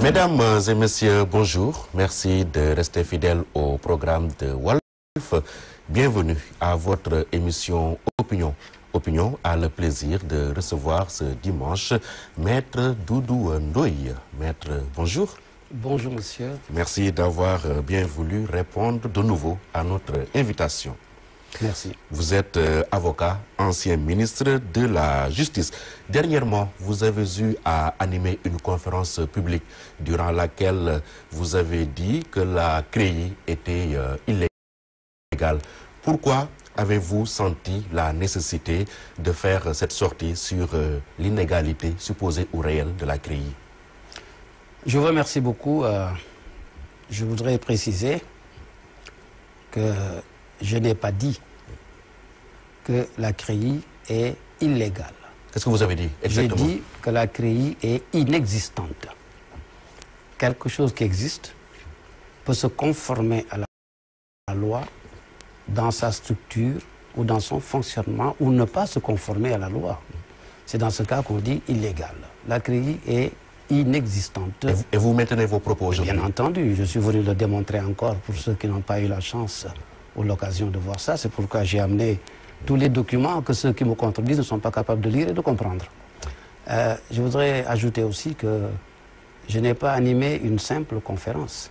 Mesdames et messieurs, bonjour. Merci de rester fidèles au programme de Walf. Bienvenue à votre émission Opinion. Opinion a le plaisir de recevoir ce dimanche Maître Doudou Ndoye. Maître, bonjour. Bonjour monsieur. Merci d'avoir bien voulu répondre de nouveau à notre invitation. Merci. Vous êtes avocat, ancien ministre de la Justice. Dernièrement, vous avez eu à animer une conférence publique durant laquelle vous avez dit que la CREI était illégale. Pourquoi avez-vous senti la nécessité de faire cette sortie sur l'inégalité supposée ou réelle de la CREI? Je vous remercie beaucoup. Je voudrais préciser que je n'ai pas dit que la CREI est illégale. Qu'est-ce que vous avez dit exactement? J'ai dit que la CREI est inexistante. Quelque chose qui existe peut se conformer à la loi dans sa structure ou dans son fonctionnement ou ne pas se conformer à la loi. C'est dans ce cas qu'on dit illégal. La CREI est inexistante. Et vous maintenez vos propos aujourd'hui? Bien entendu, je suis venu le démontrer encore pour ceux qui n'ont pas eu la chance ou l'occasion de voir ça. C'est pourquoi j'ai amené tous les documents que ceux qui me contredisent ne sont pas capables de lire et de comprendre. Je voudrais ajouter aussi que je n'ai pas animé une simple conférence.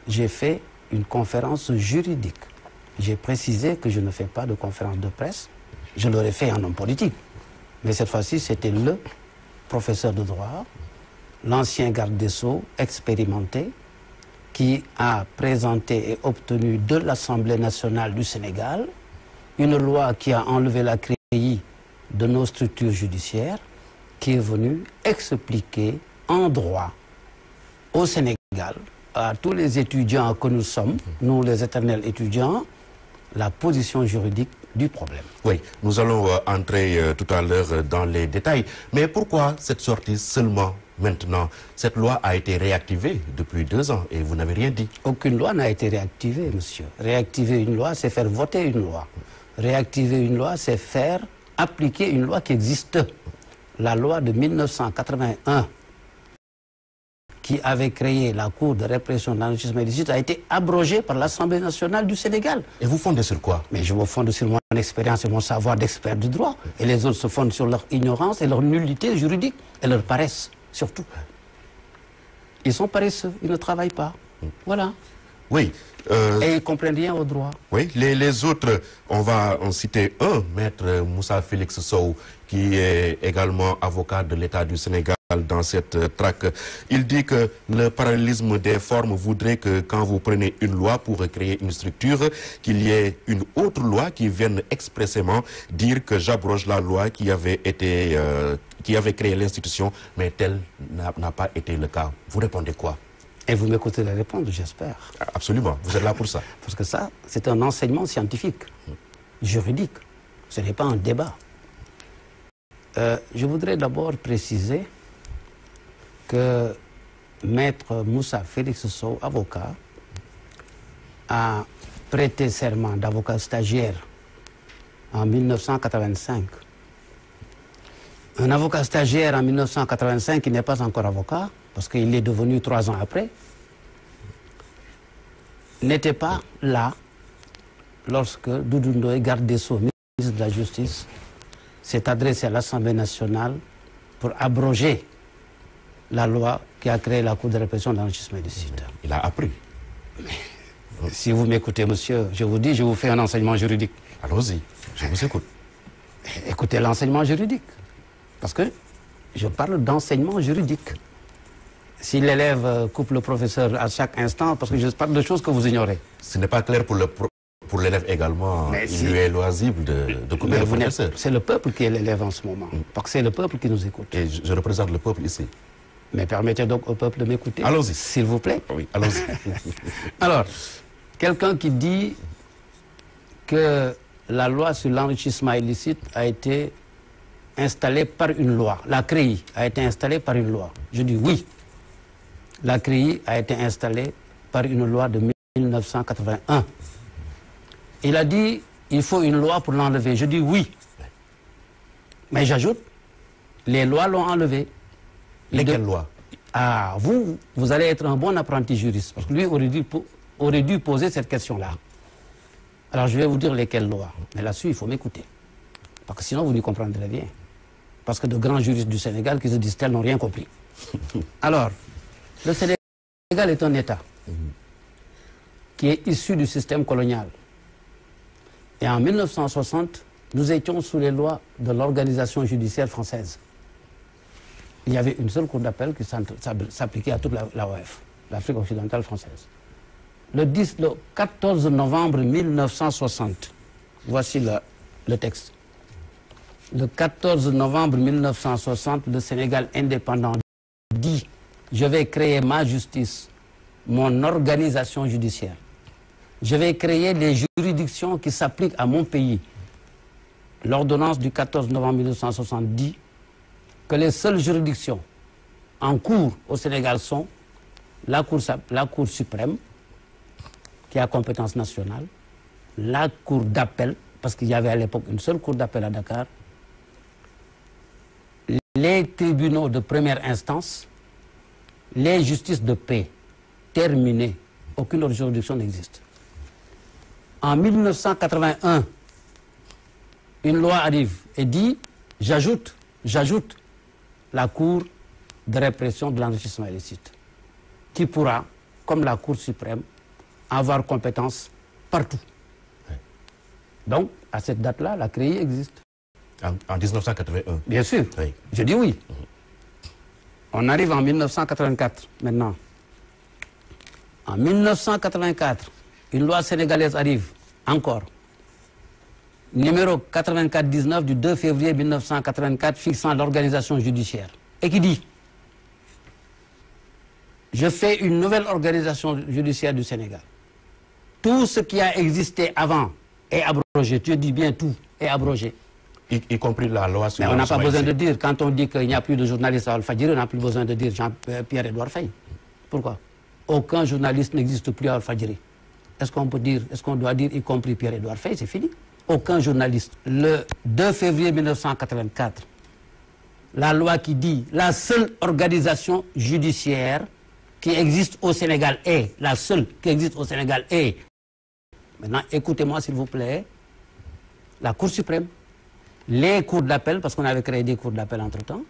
J'ai fait une conférence juridique. J'ai précisé que je ne fais pas de conférence de presse. Je l'aurais fait en homme politique. Mais cette fois-ci, c'était le professeur de droit, l'ancien garde des Sceaux, expérimenté, qui a présenté et obtenu de l'Assemblée nationale du Sénégal une loi qui a enlevé la CREI de nos structures judiciaires, qui est venue expliquer en droit au Sénégal, à tous les étudiants que nous sommes, nous les éternels étudiants, la position juridique du problème. Oui, nous allons entrer tout à l'heure dans les détails. Mais pourquoi cette sortie seulement maintenant? Cette loi a été réactivée depuis 2 ans et vous n'avez rien dit. Aucune loi n'a été réactivée, monsieur. Réactiver une loi, c'est faire voter une loi. Réactiver une loi, c'est faire appliquer une loi qui existe. La loi de 1981, qui avait créé la Cour de répression de l'enrichissement illicite, a été abrogée par l'Assemblée nationale du Sénégal. Et vous fondez sur quoi? Mais je me fonde sur mon expérience et mon savoir d'expert du droit. Et les autres se fondent sur leur ignorance et leur nullité juridique et leur paresse, surtout. Ils sont paresseux, ils ne travaillent pas. Voilà. Oui. Et ils ne comprennent rien au droit. Oui, les autres, on va en citer un, Maître Moussa Félix Sow, qui est également avocat de l'État du Sénégal dans cette traque. Il dit que le parallélisme des formes voudrait que quand vous prenez une loi pour créer une structure, qu'il y ait une autre loi qui vienne expressément dire que j'abroge la loi qui avait créé l'institution, mais tel n'a pas été le cas. Vous répondez quoi? Et vous m'écoutez la répondre, j'espère. Absolument, vous êtes là pour ça. Parce que ça, c'est un enseignement scientifique, juridique. Ce n'est pas un débat. Je voudrais d'abord préciser que Maître Moussa Félix Sow, avocat, a prêté serment d'avocat stagiaire en 1985. Un avocat stagiaire en 1985 qui n'est pas encore avocat, parce qu'il est devenu 3 ans après, n'était pas là lorsque Doudou Ndoye, garde des Sceaux, ministre de la Justice, s'est adressé à l'Assemblée nationale pour abroger la loi qui a créé la Cour de répression de l'enrichissement illicite. Il a appris. Mais, si vous m'écoutez, monsieur, je vous dis, je vous fais un enseignement juridique. Allons-y, je vous écoute. Écoutez l'enseignement juridique. Parce que je parle d'enseignement juridique. Si l'élève coupe le professeur à chaque instant, parce que je parle de choses que vous ignorez. Ce n'est pas clair pour l'élève également. Mais il lui est loisible de couper le professeur. C'est le peuple qui est l'élève en ce moment. Parce que c'est le peuple qui nous écoute. Et je représente le peuple ici. Mais permettez donc au peuple de m'écouter. Allons-y. S'il vous plaît. Oui, allons-y. Alors, quelqu'un qui dit que la loi sur l'enrichissement illicite a été installée par une loi, la CREI a été installée par une loi. Je dis oui. La CREI a été installée par une loi de 1981. Il a dit, il faut une loi pour l'enlever. Je dis oui. Mais j'ajoute, les lois l'ont enlevé. Lesquelles lois? Ah, vous allez être un bon apprenti juriste, parce que lui aurait dû poser cette question-là. Alors je vais vous dire lesquelles lois. Mais là-dessus, il faut m'écouter. Parce que sinon, vous n'y comprendrez rien. Parce que de grands juristes du Sénégal qui se disent tels n'ont rien compris. Alors, le Sénégal est un État qui est issu du système colonial. Et en 1960, nous étions sous les lois de l'organisation judiciaire française. Il y avait une seule cour d'appel qui s'appliquait à toute l'AOF, l'Afrique occidentale française. Le 14 novembre 1960, voici le texte. Le 14 novembre 1960, le Sénégal indépendant dit « Je vais créer ma justice, mon organisation judiciaire. Je vais créer les juridictions qui s'appliquent à mon pays. » L'ordonnance du 14 novembre 1960 dit que les seules juridictions en cours au Sénégal sont la Cour suprême, qui a compétence nationale, la Cour d'appel, parce qu'il y avait à l'époque une seule Cour d'appel à Dakar, les tribunaux de première instance, les justices de paix. Terminé. Aucune autre juridiction n'existe. En 1981, une loi arrive et dit, j'ajoute la Cour de répression de l'enrichissement illicite, qui pourra, comme la Cour suprême, avoir compétence partout. Oui. Donc, à cette date-là, la CREI existe. En 1981? Bien sûr. Oui. Je dis oui. On arrive en 1984, maintenant. En 1984, une loi sénégalaise arrive, encore. Numéro 84-19 du 2 février 1984, fixant l'organisation judiciaire. Et qui dit, je fais une nouvelle organisation judiciaire du Sénégal. Tout ce qui a existé avant est abrogé. Je dis bien tout est abrogé. Y compris la loi sur... Mais on n'a pas besoin de dire, quand on dit qu'il n'y a plus de journalistes à Al-Fadjiri, on n'a plus besoin de dire Pierre-Edouard Faye. Pourquoi? Aucun journaliste n'existe plus à Al-Fadjiri. Est-ce qu'on peut dire, est-ce qu'on doit dire, y compris Pierre-Edouard Faye, c'est fini. Aucun journaliste. Le 2 février 1984, la loi qui dit la seule organisation judiciaire qui existe au Sénégal est, la seule qui existe au Sénégal est, maintenant écoutez-moi s'il vous plaît, la Cour suprême, les cours d'appel, parce qu'on avait créé des cours d'appel entre-temps,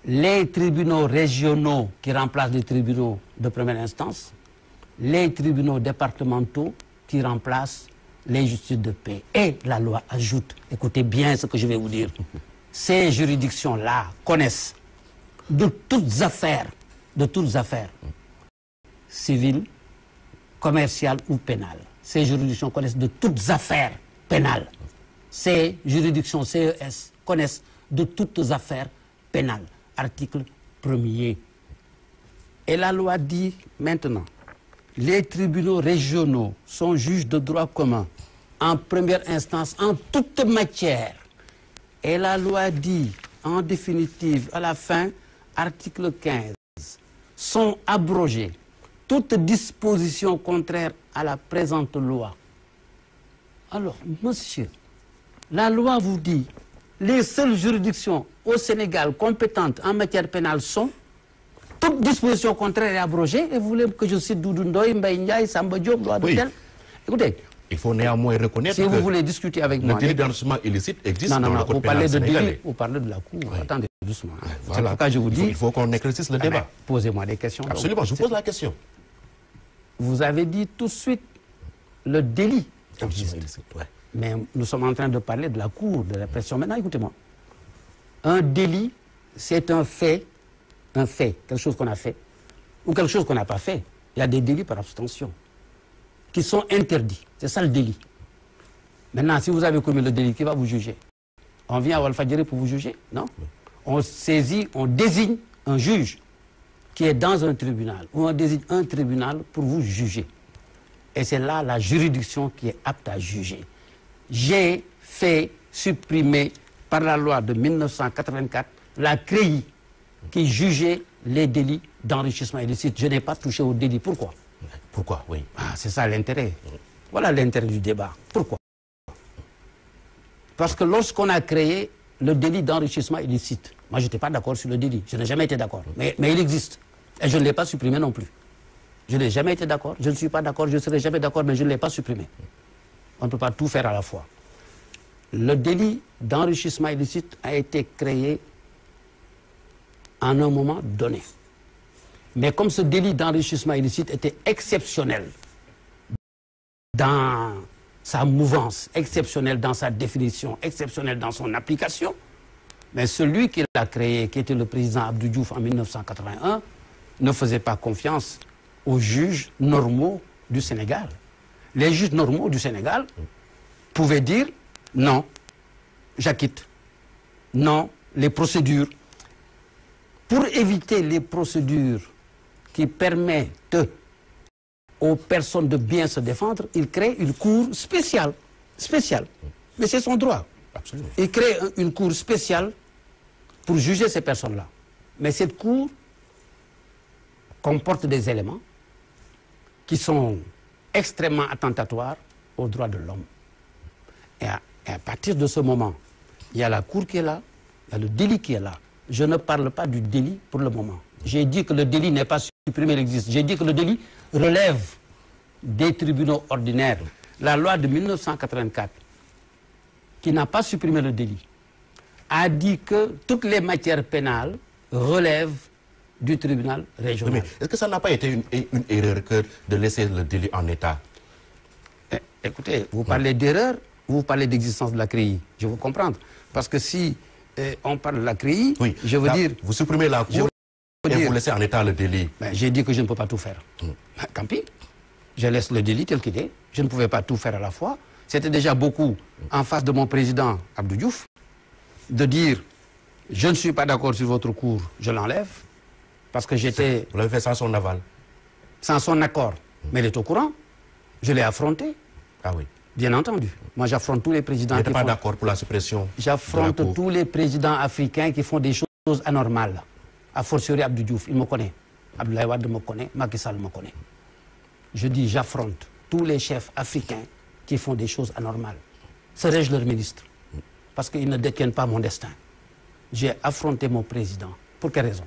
les tribunaux régionaux qui remplacent les tribunaux de première instance, les tribunaux départementaux qui remplacent les justices de paix. Et la loi ajoute, écoutez bien ce que je vais vous dire, ces juridictions-là connaissent de toutes affaires, civiles, commerciales ou pénales. Ces juridictions connaissent de toutes affaires pénales. Ces juridictions CES connaissent de toutes affaires pénales. Article 1er. Et la loi dit maintenant, les tribunaux régionaux sont juges de droit commun en première instance en toute matière. Et la loi dit, en définitive, à la fin, article 15, sont abrogées toute disposition contraire à la présente loi. Alors, monsieur, la loi vous dit, les seules juridictions au Sénégal compétentes en matière pénale sont, toute disposition contraire est abrogée, et vous voulez que je cite Doudou Ndoye, Mbaye Ndiaye, Samba Diop, loi de tel. Écoutez, il faut néanmoins reconnaître si vous voulez discuter avec moi... Le délit d'enrichissement illicite existe dans le code vous pénal sénégalais. Vous parlez de la Cour, attendez doucement. Voilà. Pourquoi je vous dis... Il faut qu'on éclaircisse le débat. Posez-moi des questions. Absolument, je vous pose la question. Vous avez dit tout de suite le délit existe. Ouais. Mais nous sommes en train de parler de la Cour de répression. Maintenant, écoutez-moi. Un délit, c'est un fait, quelque chose qu'on a fait, ou quelque chose qu'on n'a pas fait. Il y a des délits par abstention qui sont interdits. C'est ça le délit. Maintenant, si vous avez commis le délit, qui va vous juger? On vient à Al-Fadjiri pour vous juger? Non. On saisit, on désigne un juge qui est dans un tribunal, ou on désigne un tribunal pour vous juger. Et c'est là la juridiction qui est apte à juger. J'ai fait supprimer par la loi de 1984 la CREI qui jugeait les délits d'enrichissement illicite. Je n'ai pas touché au délit. Pourquoi? Pourquoi? Oui. Ah, c'est ça l'intérêt. Voilà l'intérêt du débat. Pourquoi? Parce que lorsqu'on a créé le délit d'enrichissement illicite, moi je n'étais pas d'accord sur le délit, je n'ai jamais été d'accord, mais il existe. Et je ne l'ai pas supprimé non plus. Je n'ai jamais été d'accord, je ne suis pas d'accord, je ne serai jamais d'accord, mais je ne l'ai pas supprimé. On ne peut pas tout faire à la fois. Le délit d'enrichissement illicite a été créé en un moment donné. Mais comme ce délit d'enrichissement illicite était exceptionnel dans sa mouvance, exceptionnel dans sa définition, exceptionnel dans son application, mais celui qui l'a créé, qui était le président Abdou Diouf en 1981, ne faisait pas confiance aux juges normaux du Sénégal. Les juges normaux du Sénégal pouvaient dire non, j'acquitte. Non, les procédures. Pour éviter les procédures qui permettent aux personnes de bien se défendre, il crée une cour spéciale. Mais c'est son droit. Absolument. Il crée une cour spéciale pour juger ces personnes-là. Mais cette cour comporte des éléments qui sont extrêmement attentatoires aux droits de l'homme. Et à partir de ce moment, il y a la cour qui est là, il y a le délit qui est là. Je ne parle pas du délit pour le moment. J'ai dit que le délit n'est pas supprimé, il existe. J'ai dit que le délit relève des tribunaux ordinaires. La loi de 1984, qui n'a pas supprimé le délit, a dit que toutes les matières pénales relèvent du tribunal régional. Oui, mais est-ce que ça n'a pas été une erreur que de laisser le délit en état? Écoutez, vous parlez d'erreur, vous parlez d'existence de la CREI. Je veux comprendre. Parce que si on parle de la CREI, oui, je veux dire... Vous supprimez la cour et vous laissez en état le délit. Ben, j'ai dit que je ne peux pas tout faire. Tant pis. Je laisse le délit tel qu'il est. Je ne pouvais pas tout faire à la fois. C'était déjà beaucoup en face de mon président Abdou Diouf de dire je ne suis pas d'accord sur votre cour, je l'enlève. Parce que j'étais... Vous l'avez fait sans son aval? Sans son accord. Mais il est au courant. Je l'ai affronté. Ah oui. Bien entendu. Moi, j'affronte tous les présidents. Vous n'êtes pas d'accord pour la suppression? J'affronte tous les présidents africains qui font des choses anormales. A fortiori Abdou Diouf, il me connaît. Abdoulaye Wade me connaît, Macky Sall me connaît. Je dis, j'affronte tous les chefs africains qui font des choses anormales. Serais-je leur ministre? Parce qu'ils ne détiennent pas mon destin. J'ai affronté mon président. Pour quelle raison?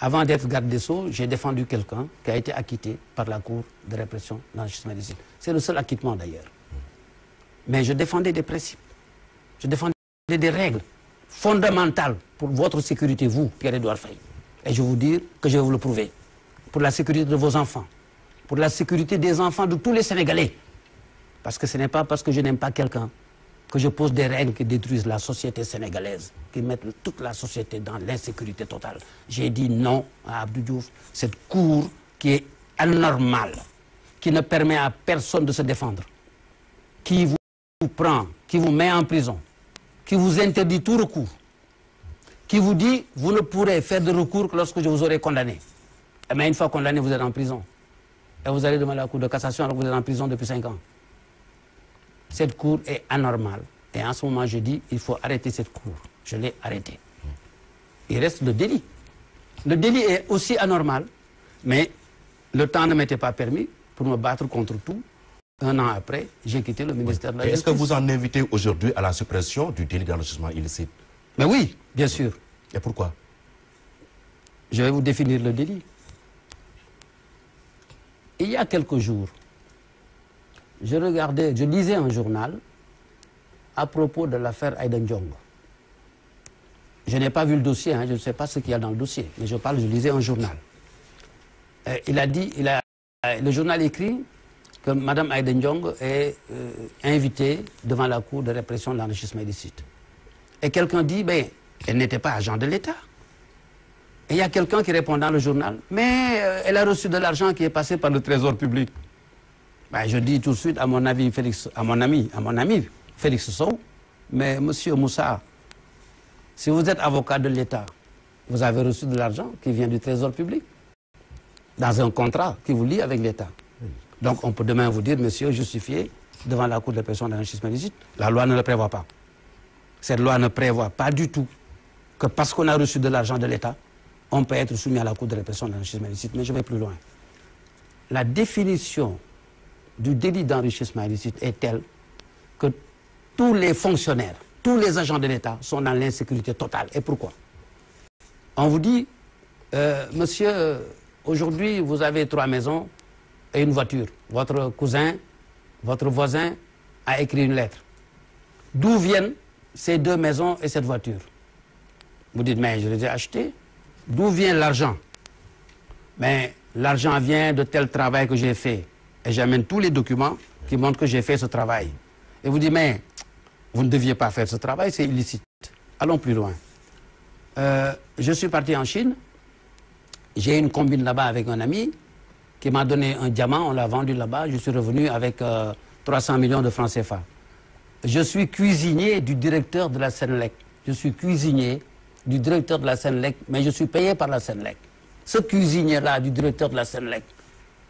Avant d'être garde des Sceaux, j'ai défendu quelqu'un qui a été acquitté par la Cour de répression de l'enrichissement illicite. C'est le seul acquittement d'ailleurs. Mais je défendais des principes. Je défendais des règles fondamentales pour votre sécurité, vous, Pierre-Edouard Faye. Et je vous dis que je vais vous le prouver. Pour la sécurité de vos enfants. Pour la sécurité des enfants de tous les Sénégalais. Parce que ce n'est pas parce que je n'aime pas quelqu'un que je pose des règles qui détruisent la société sénégalaise, qui mettent toute la société dans l'insécurité totale. J'ai dit non à Abdou Diouf, cette cour qui est anormale, qui ne permet à personne de se défendre, qui vous prend, qui vous met en prison, qui vous interdit tout recours, qui vous dit vous ne pourrez faire de recours que lorsque je vous aurai condamné. Mais une fois condamné, vous êtes en prison. Et vous allez demander à la Cour de cassation alors que vous êtes en prison depuis 5 ans. Cette cour est anormale. Et en ce moment, je dis, il faut arrêter cette cour. Je l'ai arrêtée. Il reste le délit. Le délit est aussi anormal, mais le temps ne m'était pas permis pour me battre contre tout. Un an après, j'ai quitté le ministère de la Justice. Est-ce que vous en invitez aujourd'hui à la suppression du délit d'enrichissement illicite? Mais oui, bien sûr. Et pourquoi? Je vais vous définir le délit. Il y a quelques jours, je lisais un journal à propos de l'affaire Aïda Ndiongue. Je n'ai pas vu le dossier, je ne sais pas ce qu'il y a dans le dossier, mais je lisais un journal. Le journal écrit que Mme Aïda Ndiongue est invitée devant la Cour de répression de l'enrichissement illicite. Et quelqu'un dit, elle n'était pas agent de l'État. Et il y a quelqu'un qui répond dans le journal, mais elle a reçu de l'argent qui est passé par le trésor public. Je dis tout de suite à mon ami Félix Sow, mais monsieur Moussa, si vous êtes avocat de l'État, vous avez reçu de l'argent qui vient du trésor public dans un contrat qui vous lie avec l'État. Donc on peut demain vous dire, monsieur, justifié devant la Cour de répression de l'enrichissement illicite. La loi ne le prévoit pas. Cette loi ne prévoit pas du tout que parce qu'on a reçu de l'argent de l'État, on peut être soumis à la Cour de répression de l'enrichissement illicite, mais je vais plus loin. La définition du délit d'enrichissement illicite est telle que tous les fonctionnaires, tous les agents de l'État sont dans l'insécurité totale. Et pourquoi? On vous dit, monsieur, aujourd'hui, vous avez 3 maisons et une voiture. Votre cousin, votre voisin a écrit une lettre. D'où viennent ces 2 maisons et cette voiture? Vous dites, mais je les ai achetées. D'où vient l'argent? Mais l'argent vient de tel travail que j'ai fait. Et j'amène tous les documents qui montrent que j'ai fait ce travail. Et vous dites, mais vous ne deviez pas faire ce travail, c'est illicite. Allons plus loin. Je suis parti en Chine. J'ai une combine là-bas avec un ami qui m'a donné un diamant. On l'a vendu là-bas. Je suis revenu avec 300 millions de francs CFA. Je suis cuisinier du directeur de la Senelec. Je suis cuisinier du directeur de la Senelec, mais je suis payé par la Senelec. Ce cuisinier-là du directeur de la Senelec,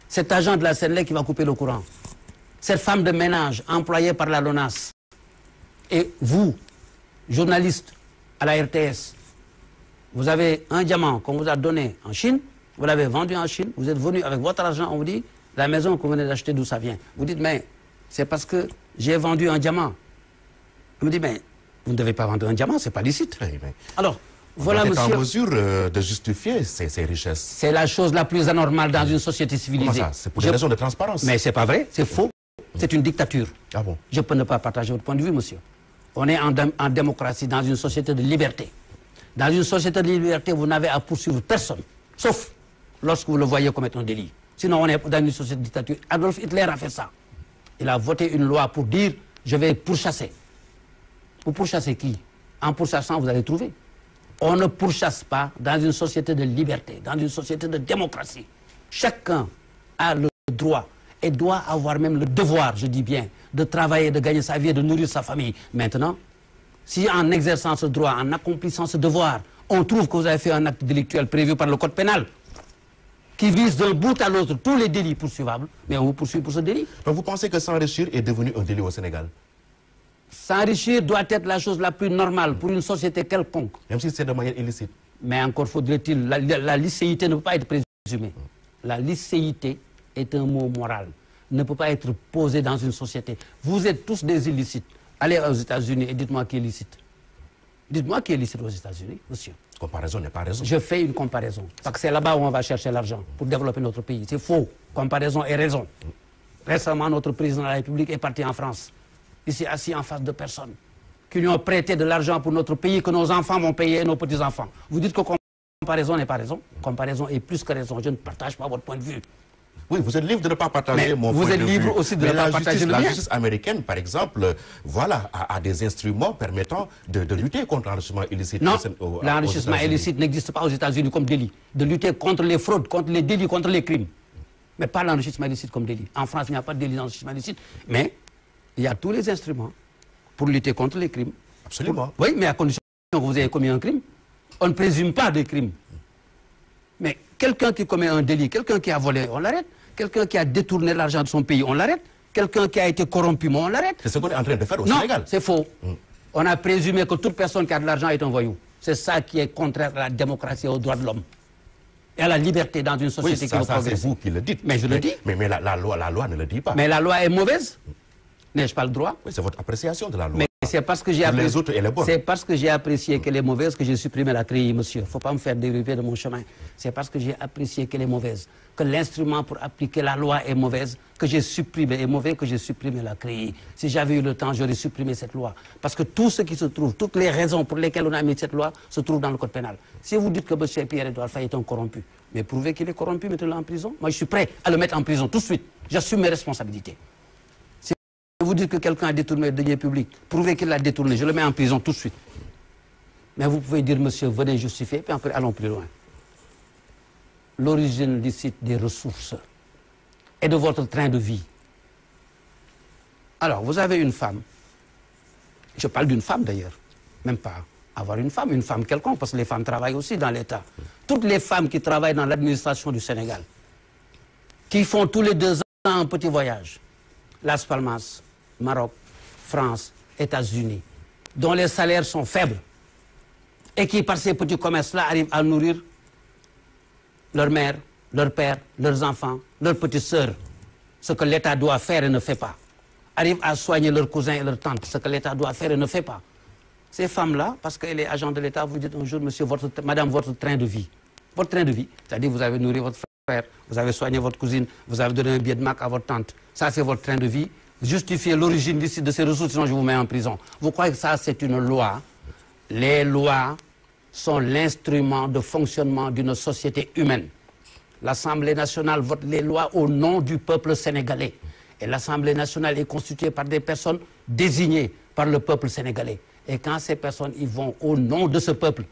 cet agent de la Senelec qui va couper le courant, cette femme de ménage employée par la LONASE, et vous, journaliste à la RTS, vous avez un diamant qu'on vous a donné en Chine, vous l'avez vendu en Chine, vous êtes venu avec votre argent, on vous dit, la maison que vous venez d'acheter, d'où ça vient? Vous dites, mais c'est parce que j'ai vendu un diamant. On me dit, mais vous ne devez pas vendre un diamant, c'est pas licite. Oui, mais alors, voilà, monsieur. Vous êtes en mesure de justifier ces richesses. C'est la chose la plus anormale dans une société civilisée. Comment ça? C'est pour des raisons de transparence. Mais c'est pas vrai, c'est faux. C'est une dictature. Ah bon? Je peux ne pas partager votre point de vue, monsieur. On est en démocratie, dans une société de liberté. Dans une société de liberté, vous n'avez à poursuivre personne, sauf lorsque vous le voyez commettre un délit. Sinon, on est dans une société de dictature. Adolf Hitler a fait ça. Il a voté une loi pour dire, je vais pourchasser. Vous pourchassez qui? En pourchassant, vous allez trouver. On ne pourchasse pas dans une société de liberté, dans une société de démocratie. Chacun a le droit et doit avoir même le devoir, je dis bien, de travailler, de gagner sa vie et de nourrir sa famille. Maintenant, si en exerçant ce droit, en accomplissant ce devoir, on trouve que vous avez fait un acte délictuel prévu par le code pénal, qui vise d'un bout à l'autre tous les délits poursuivables, mais on vous poursuit pour ce délit. Donc vous pensez que s'enrichir est devenu un délit au Sénégal? S'enrichir doit être la chose la plus normale pour une société quelconque. Même si c'est de manière illicite. Mais encore faudrait-il, la licéité ne peut pas être présumée. La licéité est un mot moral, ne peut pas être posé dans une société. Vous êtes tous des illicites. Allez aux États-Unis et dites-moi qui est licite. Dites-moi qui est licite aux États-Unis, monsieur. Comparaison n'est pas raison. Je fais une comparaison. Parce que c'est là-bas où on va chercher l'argent pour développer notre pays. C'est faux. Comparaison et raison. Récemment, notre président de la République est parti en France. Il s'est assis en face de personnes qui lui ont prêté de l'argent pour notre pays, que nos enfants vont payer et nos petits-enfants. Vous dites que comparaison n'est pas raison. Comparaison est plus que raison. Je ne partage pas votre point de vue. Oui, vous êtes libre de ne pas partager mon point de vue. Vous êtes libre aussi de ne pas partager le mien. La justice américaine, par exemple, voilà, a des instruments permettant de lutter contre l'enrichissement illicite. Non, l'enrichissement illicite n'existe pas aux États-Unis comme délit. De lutter contre les fraudes, contre les délits, contre les crimes. Mais pas l'enrichissement illicite comme délit. En France, il n'y a pas de délit d'enrichissement illicite. Mais il y a tous les instruments pour lutter contre les crimes. Absolument. Oui, mais à condition que vous ayez commis un crime. On ne présume pas de crime. Mais quelqu'un qui commet un délit, quelqu'un qui a volé, on l'arrête. Quelqu'un qui a détourné l'argent de son pays, on l'arrête. Quelqu'un qui a été corrompu, on l'arrête. C'est ce qu'on est en train de faire au Sénégal. Sénégal. Non, c'est faux. On a présumé que toute personne qui a de l'argent est un voyou. C'est ça qui est contraire à la démocratie et aux droits de l'homme. Et à la liberté dans une société qui veut progresser. C'est vous qui le dites. Mais je le dis. Mais la loi ne le dit pas. Mais la loi est mauvaise. N'ai-je pas le droit? Oui, c'est votre appréciation de la loi. Mais c'est parce que j'ai apprécié. Les autres, elle est bonne. C'est parce que j'ai apprécié qu'elle est mauvaise que j'ai supprimé la CREI, monsieur. Il ne faut pas me faire dériver de mon chemin. C'est parce que j'ai apprécié qu'elle est mauvaise, que l'instrument pour appliquer la loi est mauvaise, que j'ai supprimé, est mauvais, que j'ai supprimé la CREI. Si j'avais eu le temps, j'aurais supprimé cette loi. Parce que tout ce qui se trouve, toutes les raisons pour lesquelles on a mis cette loi, se trouvent dans le code pénal. Si vous dites que M. Pierre-Edouard Faye est un corrompu, mais prouvez qu'il est corrompu, mettez-le en prison. Moi, je suis prêt à le mettre en prison tout de suite. J'assume mes responsabilités. Vous dites que quelqu'un a détourné le denier public, prouvez qu'il l'a détourné, je le mets en prison tout de suite. Mais vous pouvez dire, monsieur, venez justifier, puis après, allons plus loin. L'origine licite des ressources et de votre train de vie. Alors, vous avez une femme, je parle d'une femme d'ailleurs, même pas avoir une femme quelconque, parce que les femmes travaillent aussi dans l'État. Toutes les femmes qui travaillent dans l'administration du Sénégal, qui font tous les 2 ans un petit voyage, Las Palmas, Maroc, France, États-Unis, dont les salaires sont faibles et qui, par ces petits commerces-là, arrivent à nourrir leur mère, leur père, leurs enfants, leurs petites sœurs, ce que l'État doit faire et ne fait pas. Arrivent à soigner leurs cousins et leurs tantes, ce que l'État doit faire et ne fait pas. Ces femmes-là, parce qu'elle est agent de l'État, vous dites un jour, monsieur, madame, votre train de vie. Votre train de vie, c'est-à-dire vous avez nourri votre frère, vous avez soigné votre cousine, vous avez donné un billet de Mac à votre tante. Ça, c'est votre train de vie. Justifiez l'origine de ces ressources, sinon je vous mets en prison. Vous croyez que ça, c'est une loi? Les lois sont l'instrument de fonctionnement d'une société humaine. L'Assemblée nationale vote les lois au nom du peuple sénégalais. Et l'Assemblée nationale est constituée par des personnes désignées par le peuple sénégalais. Et quand ces personnes y vont au nom de ce peuple,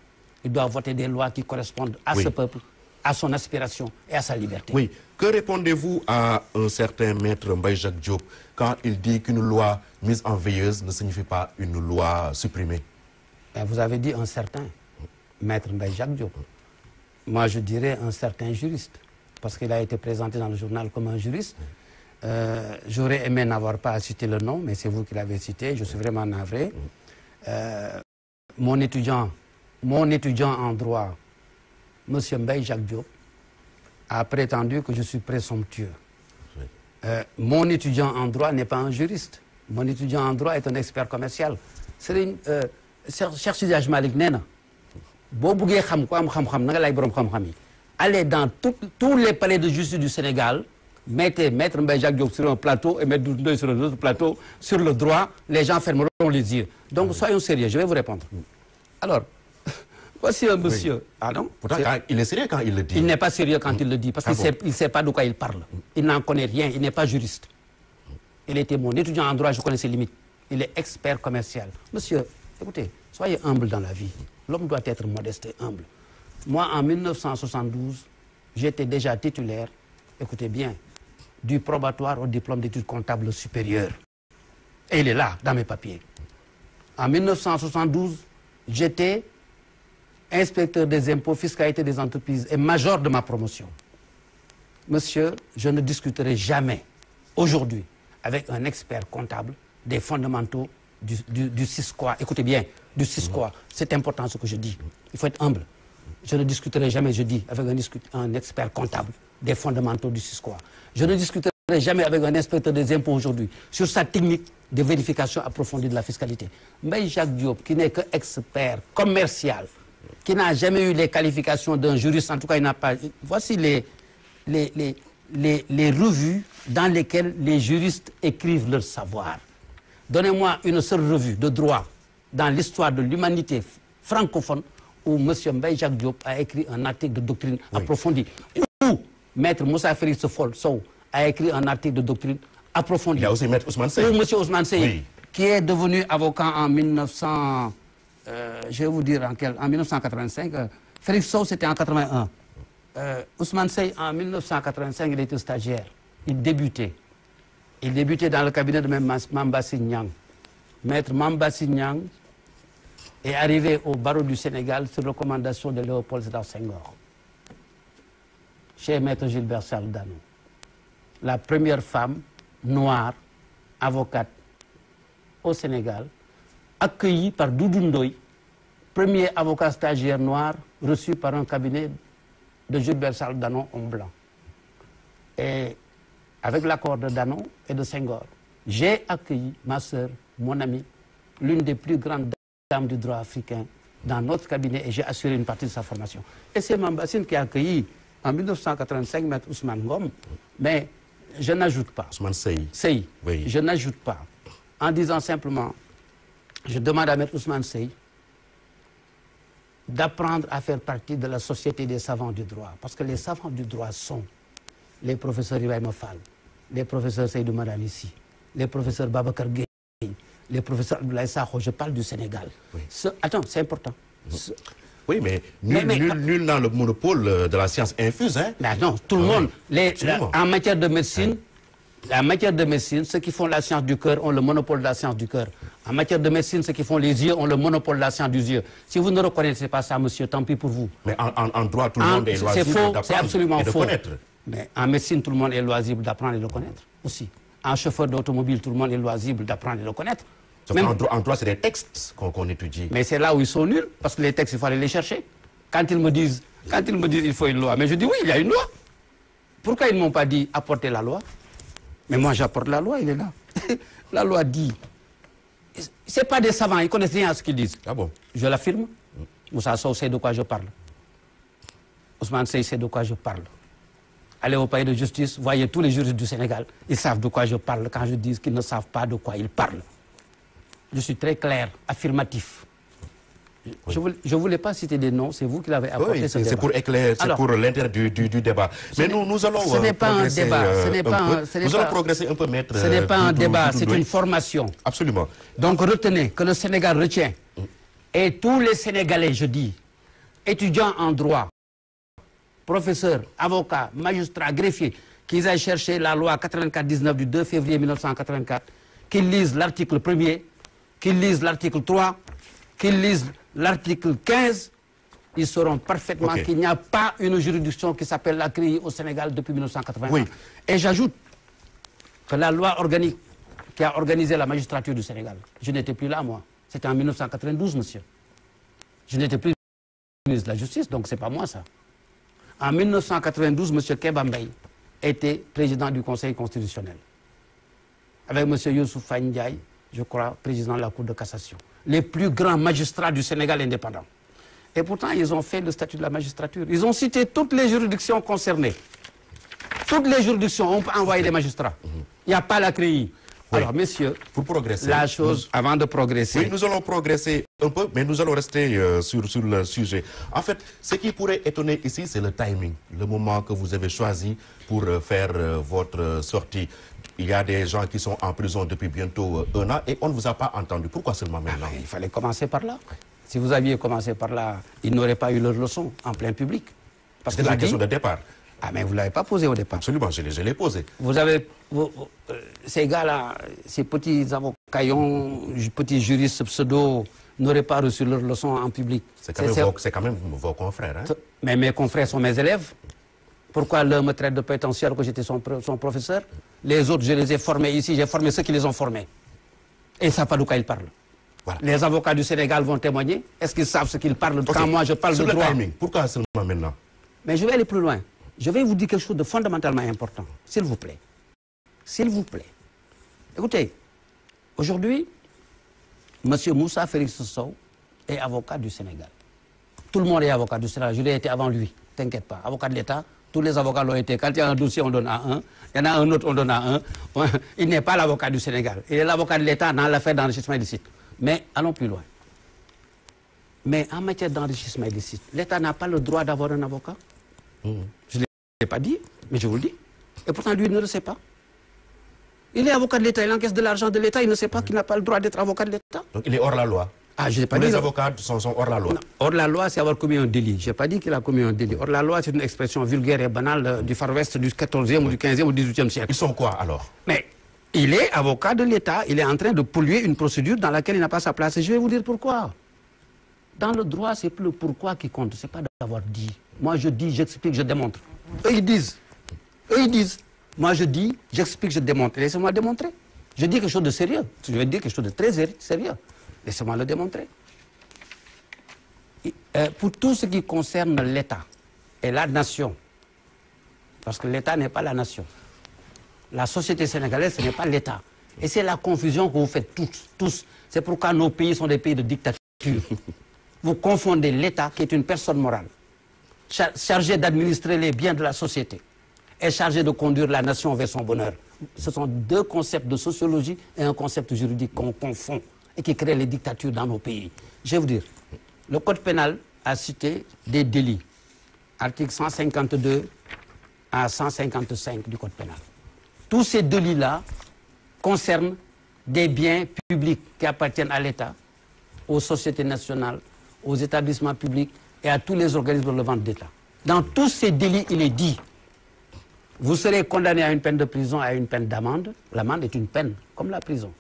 ils doivent voter des lois qui correspondent à ce peuple, à son aspiration et à sa liberté. Oui. Que répondez-vous à un certain maître Mbaye Jacques Diop quand il dit qu'une loi mise en veilleuse ne signifie pas une loi supprimée? Vous avez dit un certain maître Mbaye Jacques Diop. Moi, je dirais un certain juriste, parce qu'il a été présenté dans le journal comme un juriste. J'aurais aimé n'avoir pas à citer le nom, mais c'est vous qui l'avez cité, je suis vraiment navré. Mon étudiant en droit, M. Mbaye Jacques Diop, a prétendu que je suis présomptueux. Mon étudiant en droit n'est pas un juriste. Mon étudiant en droit est un expert commercial. C'est une... Cheikh Sidi Hadji Malick nee na boo buggee xam ko am xam-xam na nga lay borom xam-xam yi. Allez dans tous les palais de justice du Sénégal, mettez maître Mbaye Jacques Diop sur un plateau et maître Doudou Ndoye sur un autre plateau, sur le droit, les gens fermeront les yeux. Donc soyons sérieux, je vais vous répondre. Alors, voici un monsieur. Oui. Ah non, pourtant, il est sérieux quand il le dit. Il n'est pas sérieux quand il le dit, parce qu'il ne sait pas de quoi il parle. Il n'en connaît rien, il n'est pas juriste. Il était mon étudiant en droit, je connais ses limites. Il est expert commercial. Monsieur, écoutez, soyez humble dans la vie. L'homme doit être modeste et humble. Moi, en 1972, j'étais déjà titulaire, écoutez bien, du probatoire au diplôme d'études comptables supérieures. Et il est là, dans mes papiers. En 1972, j'étais inspecteur des impôts, fiscalité des entreprises et major de ma promotion. Monsieur, je ne discuterai jamais, aujourd'hui, avec un expert comptable des fondamentaux du CISCOA. Écoutez bien, du CISCOA. C'est important ce que je dis. Il faut être humble. Je ne discuterai jamais, je dis, avec un expert comptable des fondamentaux du CISCOA. Je ne discuterai jamais avec un inspecteur des impôts aujourd'hui sur sa technique de vérification approfondie de la fiscalité. Mbaye Jacques Diop, qui n'est qu'expert commercial, qui n'a jamais eu les qualifications d'un juriste, en tout cas il n'a pas... Voici les revues dans lesquelles les juristes écrivent leur savoir. Donnez-moi une seule revue de droit dans l'histoire de l'humanité francophone où M. Mbaye Jacques Diop a écrit un article de doctrine approfondie. Où Maître Moussa Félix Sow a écrit un article de doctrine approfondie. Il y a aussi Maître Ousmane Seye. Ou M. Ousmane Seye, qui est devenu avocat en 1900... je vais vous dire en 1985. Félix Sow, c'était en 81. Ousmane Seye, en 1985, il était stagiaire. Il débutait. Il débutait dans le cabinet de Mamba Signang. Maître Mamba Signang est arrivé au barreau du Sénégal sur recommandation de Léopold Sédar Senghor, chez Maître Gilbert Charles Danou, la première femme noire avocate au Sénégal, accueillie par Doudou Ndoye, premier avocat stagiaire noir reçu par un cabinet de Gilbert Charles Danou en blanc. Et avec l'accord de Danon et de Senghor, j'ai accueilli ma sœur, mon amie, l'une des plus grandes dames du droit africain, dans notre cabinet et j'ai assuré une partie de sa formation. Et c'est Mambassine qui a accueilli en 1985 Maître Ousmane Ngom, mais je n'ajoute pas. Ousmane Seye. Seye. Oui. Je n'ajoute pas. En disant simplement, je demande à Maître Ousmane Seye d'apprendre à faire partie de la société des savants du droit. Parce que les savants du droit sont les professeurs Ibrahima Fall, les professeurs Seydou Madanissi, les professeurs Babacar Gueye, les professeurs Abdoulaye Sakho, je parle du Sénégal. Oui. Attends, c'est important. Oui, mais nul n'a le monopole de la science infuse. Hein? Ben non, tout le monde. En matière de médecine, ceux qui font la science du cœur ont le monopole de la science du cœur. En matière de médecine, ceux qui font les yeux ont le monopole de la science des yeux. Si vous ne reconnaissez pas ça, monsieur, tant pis pour vous. Mais en droit, tout le monde est loisible d'apprendre. C'est absolument faux. Connaître. Mais en médecine, tout le monde est loisible d'apprendre et de connaître aussi. En chauffeur d'automobile, tout le monde est loisible d'apprendre et de connaître. Même... En droit, c'est des textes qu'on étudie. Mais c'est là où ils sont nuls, parce que les textes, il faut aller les chercher. quand ils me disent il faut une loi, mais je dis oui, il y a une loi. Pourquoi ils ne m'ont pas dit apporter la loi? Mais moi j'apporte la loi, il est là. La loi dit, c'est pas des savants, ils connaissent rien à ce qu'ils disent. Ah bon? Je l'affirme. Moussa Sow sait de quoi je parle. Ousmane Sey sait de quoi je parle. Allez au palais de justice, voyez tous les juristes du Sénégal, ils savent de quoi je parle quand je dis qu'ils ne savent pas de quoi ils parlent. Je suis très clair, affirmatif. Oui. Je ne voulais pas citer des noms, c'est vous qui l'avez apporté, oui, ce débat. C'est pour éclairer, c'est pour l'intérêt du débat. Mais nous allons ce n'est pas un débat, nous allons progresser un peu, maître. Ce n'est pas un débat, c'est une formation. Absolument. Donc retenez que le Sénégal retient, et tous les Sénégalais, je dis, étudiants en droit, professeurs, avocats, magistrats, greffiers, qu'ils aillent chercher la loi 84-19 du 2 février 1984, qu'ils lisent l'article 1er, qu'ils lisent l'article 3, qu'ils lisent l'article 15, ils sauront parfaitement qu'il n'y a pas une juridiction qui s'appelle la CREI au Sénégal depuis 1981. Oui. Et j'ajoute que la loi organique qui a organisé la magistrature du Sénégal, je n'étais plus là, moi. C'était en 1992, monsieur. Je n'étais plus ministre de la Justice, donc ce n'est pas moi, ça. En 1992, M. Kéba Mbaye était président du Conseil constitutionnel. Avec M. Youssouf Ndiaye, je crois, président de la Cour de cassation. Les plus grands magistrats du Sénégal indépendant. Et pourtant, ils ont fait le statut de la magistrature. Ils ont cité toutes les juridictions concernées. Toutes les juridictions, on peut envoyer des magistrats. Il n'y a pas la CREI. Oui. Alors, messieurs, pour progresser, la chose, avant de progresser... Oui, nous allons progresser un peu, mais nous allons rester sur le sujet. En fait, ce qui pourrait étonner ici, c'est le timing, le moment que vous avez choisi pour faire votre sortie. Il y a des gens qui sont en prison depuis bientôt 1 an et on ne vous a pas entendu. Pourquoi seulement maintenant? Il fallait commencer par là. Si vous aviez commencé par là, ils n'auraient pas eu leur leçon en plein public. Parce que c'est la question de départ. Ah, mais vous ne l'avez pas posé au départ. Absolument, je l'ai posé. Vous avez... ces gars-là, ces petits avocats, petits juristes pseudo, n'auraient pas reçu leur leçon en public. C'est quand même vos confrères. Hein? Mais mes confrères sont mes élèves. Pourquoi l'un me traite de pétentiaire que j'étais son professeur? Les autres, je les ai formés ici, j'ai formé ceux qui les ont formés. Et ils ne savent pas de quoi ils parlent. Voilà. Les avocats du Sénégal vont témoigner. Est-ce qu'ils savent ce qu'ils parlent quand moi je parle de droit? Timing, pourquoi seulement maintenant? Mais je vais aller plus loin. Je vais vous dire quelque chose de fondamentalement important. S'il vous plaît. S'il vous plaît. Écoutez, aujourd'hui, M. Moussa Félix Sow est avocat du Sénégal. Tout le monde est avocat du Sénégal. Je l'ai été avant lui. T'inquiète pas. Avocat de l'État, tous les avocats l'ont été. Quand il y a un dossier, on donne à un. Il y en a un autre, on donne à un. Il n'est pas l'avocat du Sénégal. Il est l'avocat de l'État dans l'affaire d'enrichissement illicite. Mais allons plus loin. Mais en matière d'enrichissement illicite, l'État n'a pas le droit d'avoir un avocat. Je ne l'ai pas dit, mais je vous le dis. Et pourtant, lui, il ne le sait pas. Il est avocat de l'État, il encaisse de l'argent de l'État, il ne sait pas qu'il n'a pas le droit d'être avocat de l'État. Donc il est hors la loi. Ah, je n'ai pas dit. Les avocats sont hors la loi. Non, hors la loi, c'est avoir commis un délit. Je n'ai pas dit qu'il a commis un délit. Hors la loi, c'est une expression vulgaire et banale du Far West du 14e ou du 15e ou du 18e siècle. Ils sont quoi alors? Mais il est avocat de l'État, il est en train de polluer une procédure dans laquelle il n'a pas sa place. Et je vais vous dire pourquoi. Dans le droit, c'est plus le pourquoi qui compte, ce n'est pas d'avoir dit. Moi, je dis, j'explique, je démontre. Eux, ils disent. Eux, ils disent. Moi, je dis, j'explique, je démontre. Laissez-moi démontrer. Je dis quelque chose de sérieux. Je vais dire quelque chose de très sérieux. Laissez-moi le démontrer. Pour tout ce qui concerne l'État et la nation, parce que l'État n'est pas la nation, la société sénégalaise, ce n'est pas l'État. Et c'est la confusion que vous faites tous. C'est pourquoi nos pays sont des pays de dictature. Vous confondez l'État, qui est une personne morale, chargée d'administrer les biens de la société, et chargée de conduire la nation vers son bonheur. Ce sont deux concepts de sociologie et un concept juridique qu'on confond et qui créent les dictatures dans nos pays. Je vais vous dire, le Code pénal a cité des délits, articles 152 à 155 du Code pénal. Tous ces délits-là concernent des biens publics qui appartiennent à l'État, aux sociétés nationales, aux établissements publics et à tous les organismes relevant de l'État. Dans tous ces délits, il est dit, vous serez condamné à une peine de prison et à une peine d'amende. L'amende est une peine, comme la prison.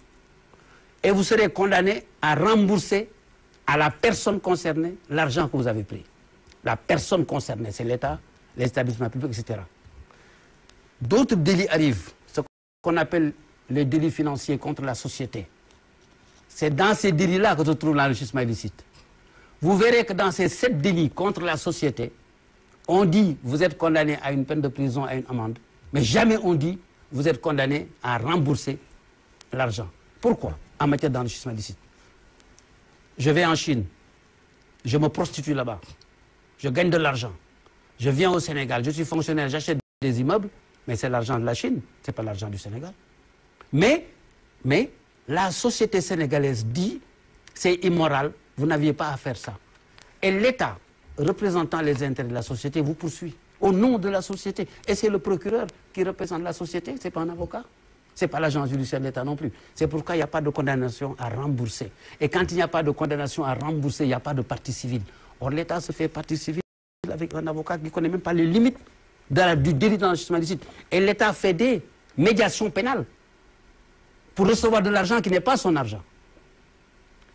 Et vous serez condamné à rembourser à la personne concernée l'argent que vous avez pris. La personne concernée, c'est l'État, les établissements publics, etc. D'autres délits arrivent, ce qu'on appelle les délits financiers contre la société. C'est dans ces délits-là que se trouve l'enrichissement illicite. vous verrez que dans ces 7 délits contre la société, on dit vous êtes condamné à une peine de prison, à une amende, mais jamais on dit vous êtes condamné à rembourser l'argent. Pourquoi? En matière d'enrichissement illicite. Je vais en Chine, je me prostitue là-bas, je gagne de l'argent. Je viens au Sénégal, je suis fonctionnaire, j'achète des immeubles, mais c'est l'argent de la Chine, ce n'est pas l'argent du Sénégal. Mais la société sénégalaise dit c'est immoral, vous n'aviez pas à faire ça. Et l'État, représentant les intérêts de la société, vous poursuit au nom de la société. Et c'est le procureur qui représente la société, ce n'est pas un avocat. Ce n'est pas l'agent judiciaire de l'État non plus. C'est pourquoi il n'y a pas de condamnation à rembourser. Et quand il n'y a pas de condamnation à rembourser, il n'y a pas de partie civile. Or, l'État se fait partie civile avec un avocat qui ne connaît même pas les limites du délit d'enrichissement illicite. Et l'État fait des médiations pénales pour recevoir de l'argent qui n'est pas son argent.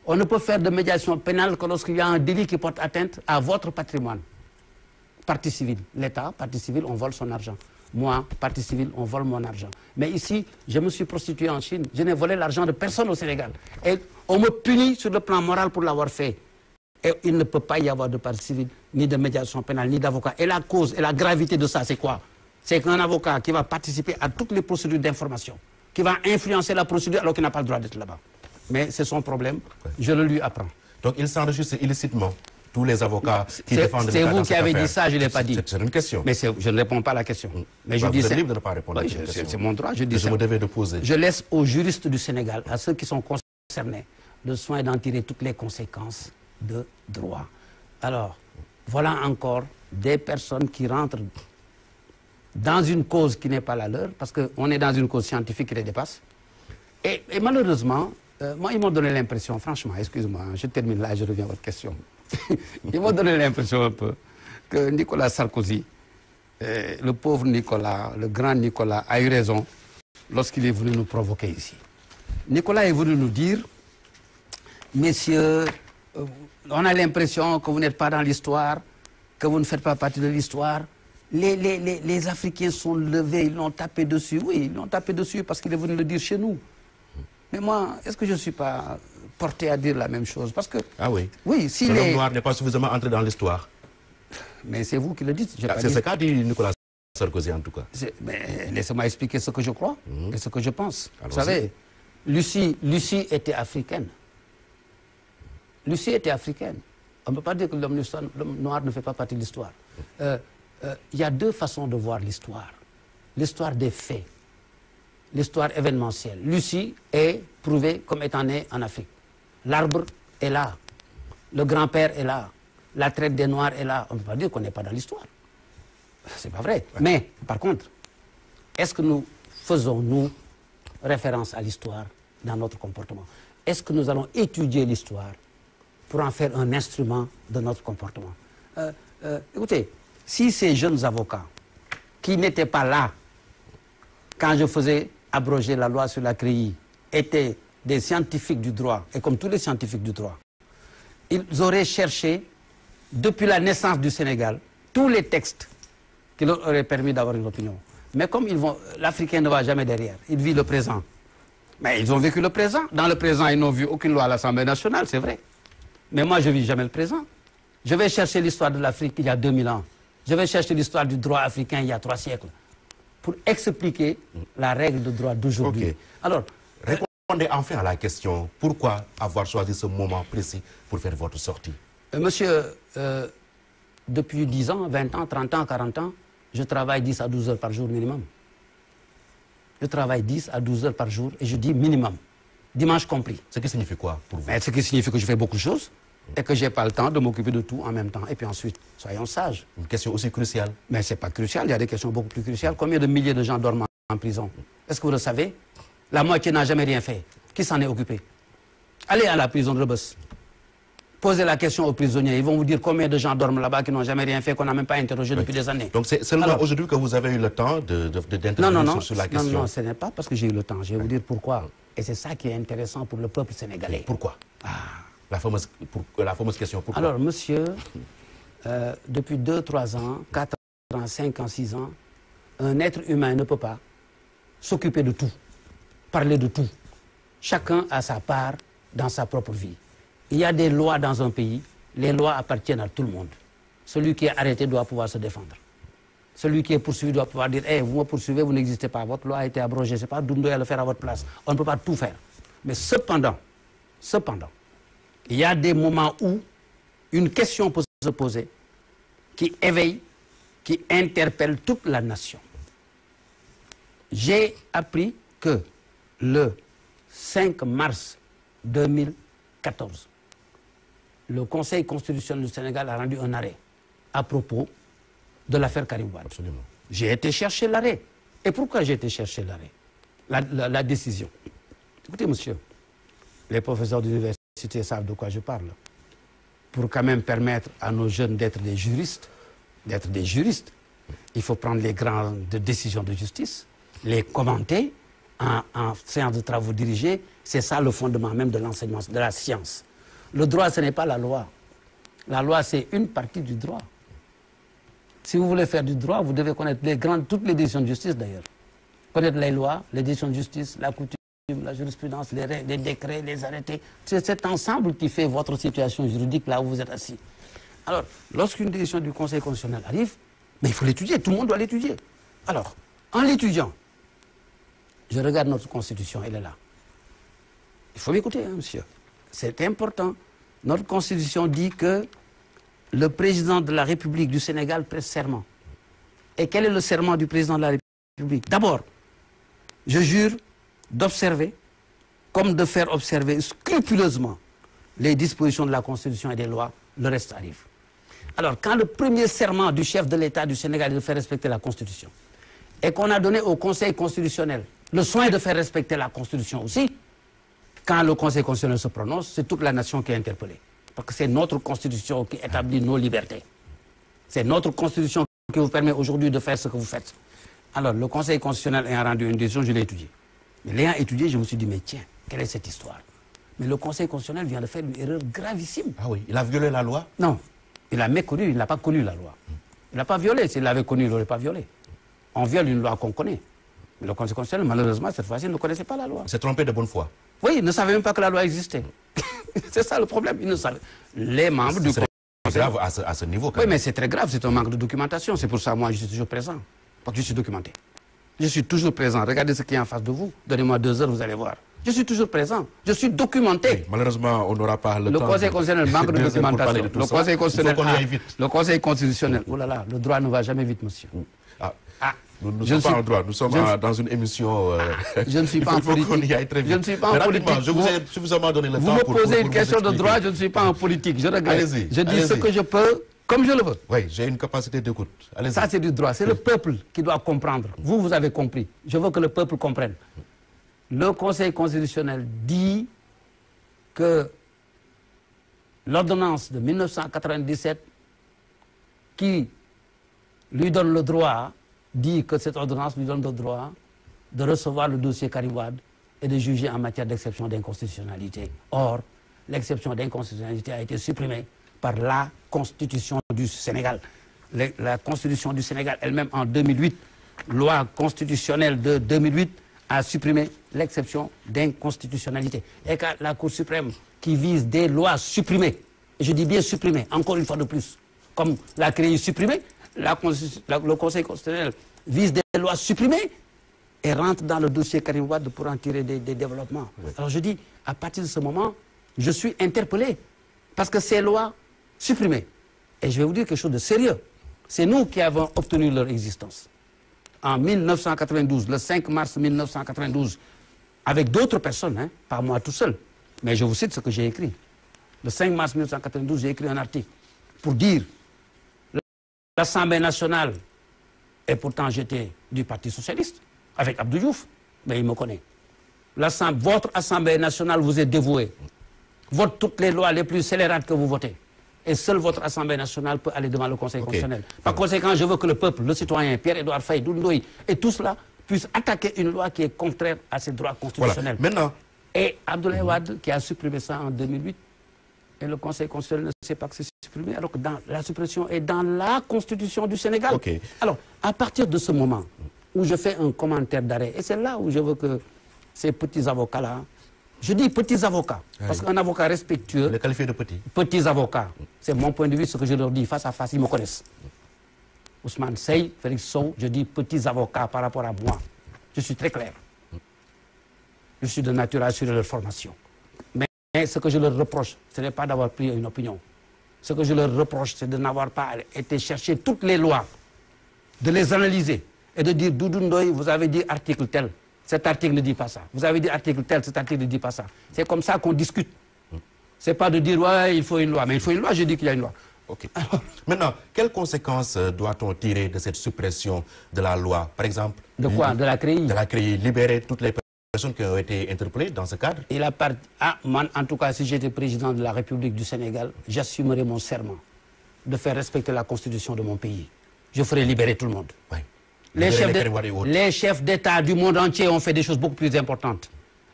On ne peut faire de médiation pénale que lorsqu'il y a un délit qui porte atteinte à votre patrimoine. Partie civile. L'État, partie civile, on vole son argent. Moi, partie civile, on vole mon argent. Mais ici, je me suis prostitué en Chine. Je n'ai volé l'argent de personne au Sénégal. Et on me punit sur le plan moral pour l'avoir fait. Et il ne peut pas y avoir de partie civile, ni de médiation pénale, ni d'avocat. Et la cause et la gravité de ça, c'est quoi? C'est qu'un avocat qui va participer à toutes les procédures d'information, qui va influencer la procédure alors qu'il n'a pas le droit d'être là-bas. Mais c'est son problème, je le lui apprends. Donc il s'enrichissent illicitement, tous les avocats qui défendent l'État. C'est vous qui avez dit ça, je ne l'ai pas dit. C'est une question. Mais je ne réponds pas à la question. Mais je vous dis êtes libre de ne pas répondre à cette question. C'est mon droit, je dis je me devais de poser. Je laisse aux juristes du Sénégal, à ceux qui sont concernés, le soin d'en tirer toutes les conséquences de droit. Alors, voilà encore des personnes qui rentrent dans une cause qui n'est pas la leur, parce qu'on est dans une cause scientifique qui les dépasse. Et malheureusement, moi, ils m'ont donné l'impression, franchement, excuse-moi, je termine là et je reviens à votre question. Ils m'ont donné l'impression un peu que Nicolas Sarkozy, le pauvre Nicolas, le grand Nicolas, a eu raison lorsqu'il est venu nous provoquer ici. Nicolas est venu nous dire, messieurs, on a l'impression que vous n'êtes pas dans l'histoire, que vous ne faites pas partie de l'histoire. Les Africains sont levés, ils l'ont tapé dessus. Oui, ils l'ont tapé dessus parce qu'il est venu le dire chez nous. Mais moi, est-ce que je ne suis pas porté à dire la même chose? Parce que... Ah oui. Oui, si l'homme noir n'est pas suffisamment entré dans l'histoire. Mais c'est vous qui le dites. C'est ce qu'a dit Nicolas Sarkozy en tout cas. Mais laissez-moi expliquer ce que je crois et ce que je pense. Vous savez, Lucie était africaine. Lucie était africaine. On ne peut pas dire que l'homme noir ne fait pas partie de l'histoire. Il y a deux façons de voir l'histoire. L'histoire des faits. L'histoire événementielle. Lucie est prouvée comme étant née en Afrique. L'arbre est là. Le grand-père est là. La traite des Noirs est là. On ne peut pas dire qu'on n'est pas dans l'histoire. C'est pas vrai. Ouais. Mais, par contre, est-ce que nous faisons, nous, référence à l'histoire dans notre comportement? Est-ce que nous allons étudier l'histoire pour en faire un instrument de notre comportement? Écoutez, si ces jeunes avocats qui n'étaient pas là quand je faisais abroger la loi sur la CREI étaient des scientifiques du droit, et comme tous les scientifiques du droit, ils auraient cherché, depuis la naissance du Sénégal, tous les textes qui leur auraient permis d'avoir une opinion. Mais comme l'Africain ne va jamais derrière, il vit le présent. Mais ils ont vécu le présent. Dans le présent, ils n'ont vu aucune loi à l'Assemblée nationale, c'est vrai. Mais moi, je ne vis jamais le présent. Je vais chercher l'histoire de l'Afrique il y a 2000 ans. Je vais chercher l'histoire du droit africain il y a 3 siècles. Pour expliquer la règle de droit d'aujourd'hui. Okay. Alors, répondez enfin à la question, pourquoi avoir choisi ce moment précis pour faire votre sortie? Monsieur, depuis 10 ans, 20 ans, 30 ans, 40 ans, je travaille 10 à 12 heures par jour minimum. Je travaille 10 à 12 heures par jour et je dis minimum, dimanche compris. Ce qui signifie quoi pour vous? Ce qui signifie que je fais beaucoup de choses et que je n'ai pas le temps de m'occuper de tout en même temps. Et puis ensuite, soyons sages. Une question aussi cruciale. Mais ce n'est pas crucial, il y a des questions beaucoup plus cruciales. Combien de milliers de gens dorment en prison? Est-ce que vous le savez? La moitié n'a jamais rien fait. Qui s'en est occupé? Allez à la prison de Rebeuss. Posez la question aux prisonniers. Ils vont vous dire combien de gens dorment là-bas qui n'ont jamais rien fait, qu'on n'a même pas interrogé depuis des années. Donc c'est seulement aujourd'hui que vous avez eu le temps d'intervenir sur la question? Non, ce n'est pas parce que j'ai eu le temps. Je vais vous dire pourquoi. Et c'est ça qui est intéressant pour le peuple sénégalais. Pourquoi? La fameuse question, pourquoi? Alors, monsieur, depuis 2, 3 ans, 4 ans, 5 ans, 6 ans, un être humain ne peut pas s'occuper de tout, parler de tout. Chacun a sa part dans sa propre vie. Il y a des lois dans un pays les lois appartiennent à tout le monde. Celui qui est arrêté doit pouvoir se défendre. Celui qui est poursuivi doit pouvoir dire, vous me poursuivez, vous n'existez pas, votre loi a été abrogée, c'est pas Doundoué à le faire à votre place. On ne peut pas tout faire. Mais cependant, il y a des moments où une question peut se poser qui éveille, qui interpelle toute la nation. J'ai appris que le 5 mars 2014, le Conseil constitutionnel du Sénégal a rendu un arrêt à propos de l'affaire Karim Wade. Absolument. J'ai été chercher l'arrêt. Et pourquoi j'ai été chercher l'arrêt? La décision. Écoutez, monsieur, les professeurs d'université savent de quoi je parle. Pour quand même permettre à nos jeunes d'être des juristes, il faut prendre les grandes décisions de justice, les commenter en séance de travaux dirigés. C'est ça le fondement même de l'enseignement, de la science. Le droit, ce n'est pas la loi. La loi, c'est une partie du droit. Si vous voulez faire du droit, vous devez connaître toutes les décisions de justice d'ailleurs. Connaître les lois, les décisions de justice, la coutume, la jurisprudence, les décrets, les arrêtés. C'est cet ensemble qui fait votre situation juridique là où vous êtes assis. Alors, lorsqu'une décision du Conseil constitutionnel arrive, mais il faut l'étudier, tout le monde doit l'étudier. Alors, en l'étudiant, je regarde notre Constitution, elle est là. Il faut m'écouter, hein, monsieur. C'est important. Notre Constitution dit que le président de la République du Sénégal prête serment. Et quel est le serment du président de la République? D'abord, je jure d'observer, comme de faire observer scrupuleusement les dispositions de la Constitution et des lois, le reste arrive. Alors, quand le premier serment du chef de l'État du Sénégal est de faire respecter la Constitution, et qu'on a donné au Conseil constitutionnel le soin de faire respecter la Constitution aussi, quand le Conseil constitutionnel se prononce, c'est toute la nation qui est interpellée. Parce que c'est notre Constitution qui établit nos libertés. C'est notre Constitution qui vous permet aujourd'hui de faire ce que vous faites. Alors, le Conseil constitutionnel ayant rendu une décision, je l'ai étudiée. Mais l'ayant étudiée, je me suis dit, mais tiens, quelle est cette histoire? Mais le Conseil constitutionnel vient de faire une erreur gravissime. Ah oui, il a violé la loi? Non, il a méconnu, il n'a pas connu la loi. Il n'a pas violé, s'il l'avait connu, il n'aurait pas violé. On viole une loi qu'on connaît. Mais le Conseil constitutionnel, malheureusement, cette fois-ci, ne connaissait pas la loi. Il s'est trompé de bonne foi. Oui, il ne savait même pas que la loi existait. C'est ça le problème, il ne savait. Les membres du Conseil... C'est grave à ce niveau, quand Oui, même. mais c'est très grave, c'est un manque de documentation. C'est pour ça, moi, je suis toujours présent. Parce que je suis documenté. Je suis toujours présent. Regardez ce qui est en face de vous. Donnez-moi 2 heures, vous allez voir. Je suis toujours présent. Je suis documenté. Oui, malheureusement, on n'aura pas le temps. Le Conseil constitutionnel manque de documentation. Le Conseil constitutionnel... Il faut qu'on y aille vite. Le Conseil constitutionnel... Oh là là, le droit ne va jamais vite, monsieur. Nous ne sommes pas en droit, nous sommes dans une émission... Je ne suis pas en politique. Il faut qu'on y aille très vite. Je ne suis pas en politique. Je vous ai suffisamment donné le temps Vous me pour posez une question de droit, je ne suis pas en politique. Je regrette. Allez-y. Je dis ce que je peux, comme je le veux. Oui, j'ai une capacité d'écoute. Allez-y. Ça, c'est du droit. C'est le peuple qui doit comprendre. Vous, vous avez compris. Je veux que le peuple comprenne. Le Conseil constitutionnel dit que l'ordonnance de 1997 qui lui donne le droit, dit que cette ordonnance lui donne le droit de recevoir le dossier Karim Wade et de juger en matière d'exception d'inconstitutionnalité. Or, l'exception d'inconstitutionnalité a été supprimée par la Constitution du Sénégal. La Constitution du Sénégal elle-même en 2008, loi constitutionnelle de 2008, a supprimé l'exception d'inconstitutionnalité. Et que la Cour suprême qui vise des lois supprimées, et je dis bien supprimées, encore une fois de plus, comme la CREI supprimée, le Conseil constitutionnel vise des lois supprimées et rentre dans le dossier Karim Wade pour en tirer des développements. Oui. Alors je dis, à partir de ce moment, je suis interpellé parce que ces lois supprimées, et je vais vous dire quelque chose de sérieux, c'est nous qui avons obtenu leur existence. En 1992, le 5 mars 1992, avec d'autres personnes, hein, pas moi tout seul, mais je vous cite ce que j'ai écrit. Le 5 mars 1992, j'ai écrit un article pour dire l'Assemblée nationale, et pourtant j'étais du Parti socialiste, avec Abdou Diouf, mais il me connaît. Votre Assemblée nationale vous est dévouée. Vote toutes les lois les plus scélérates que vous votez. Et seule votre Assemblée nationale peut aller devant le Conseil constitutionnel. Par conséquent, je veux que le peuple, le citoyen, Pierre-Édouard Faye, Doundoué, et tout cela puisse attaquer une loi qui est contraire à ses droits constitutionnels. Voilà. Maintenant... Et Abdoulaye Wade, qui a supprimé ça en 2008, et le Conseil constitutionnel ne sait pas que c'est supprimé, alors que la suppression est dans la Constitution du Sénégal. Okay. Alors, à partir de ce moment où je fais un commentaire d'arrêt, et c'est là où je veux que ces petits avocats-là Je dis petits avocats, parce qu'un avocat respectueux... Le qualifié de petit. Petits avocats. C'est mon point de vue, ce que je leur dis face à face, ils me connaissent. Ousmane Sey, Félix Sow, je dis petits avocats par rapport à moi. Je suis très clair. Je suis de nature à assurer leur formation. Mais ce que je leur reproche, ce n'est pas d'avoir pris une opinion. Ce que je leur reproche, c'est de n'avoir pas été chercher toutes les lois, de les analyser et de dire, Doudou Ndoye, vous avez dit article tel, cet article ne dit pas ça. Vous avez dit article tel, cet article ne dit pas ça. C'est comme ça qu'on discute. C'est pas de dire, ouais, il faut une loi. Mais il faut une loi, je dis qu'il y a une loi. Ok. Maintenant, quelles conséquences doit-on tirer de cette suppression de la loi? Par exemple... De quoi? De la CREI? De la CREI, libérer toutes les personnes qui ont été interpellées dans ce cadre? En tout cas, si j'étais président de la République du Sénégal, j'assumerais mon serment de faire respecter la constitution de mon pays. Je ferai libérer tout le monde. Oui. Les chefs d'État du monde entier ont fait des choses beaucoup plus importantes.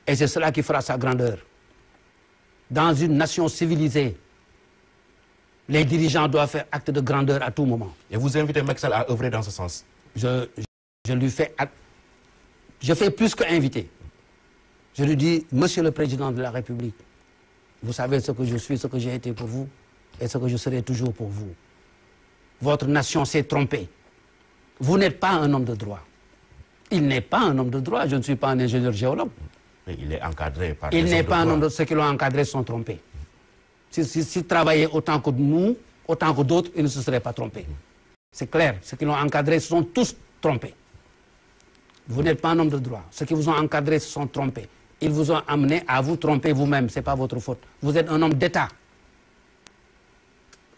Et c'est cela qui fera sa grandeur. Dans une nation civilisée, les dirigeants doivent faire acte de grandeur à tout moment. Et vous invitez Macky Sall à œuvrer dans ce sens? Je lui fais... Je fais plus qu'inviter. Je lui dis, Monsieur le Président de la République, vous savez ce que je suis, ce que j'ai été pour vous, et ce que je serai toujours pour vous. Votre nation s'est trompée. Vous n'êtes pas un homme de droit. Il n'est pas un homme de droit. Je ne suis pas un ingénieur géologue. Mais il est encadré par... Il n'est pas un homme de droit. Ceux qui l'ont encadré sont trompés. S'il travaillait autant que nous, autant que d'autres, ils ne se seraient pas trompés. C'est clair. Ceux qui l'ont encadré se sont tous trompés. Vous n'êtes pas un homme de droit. Ceux qui vous ont encadré se sont trompés. Ils vous ont amené à vous tromper vous-même. Ce n'est pas votre faute. Vous êtes un homme d'État.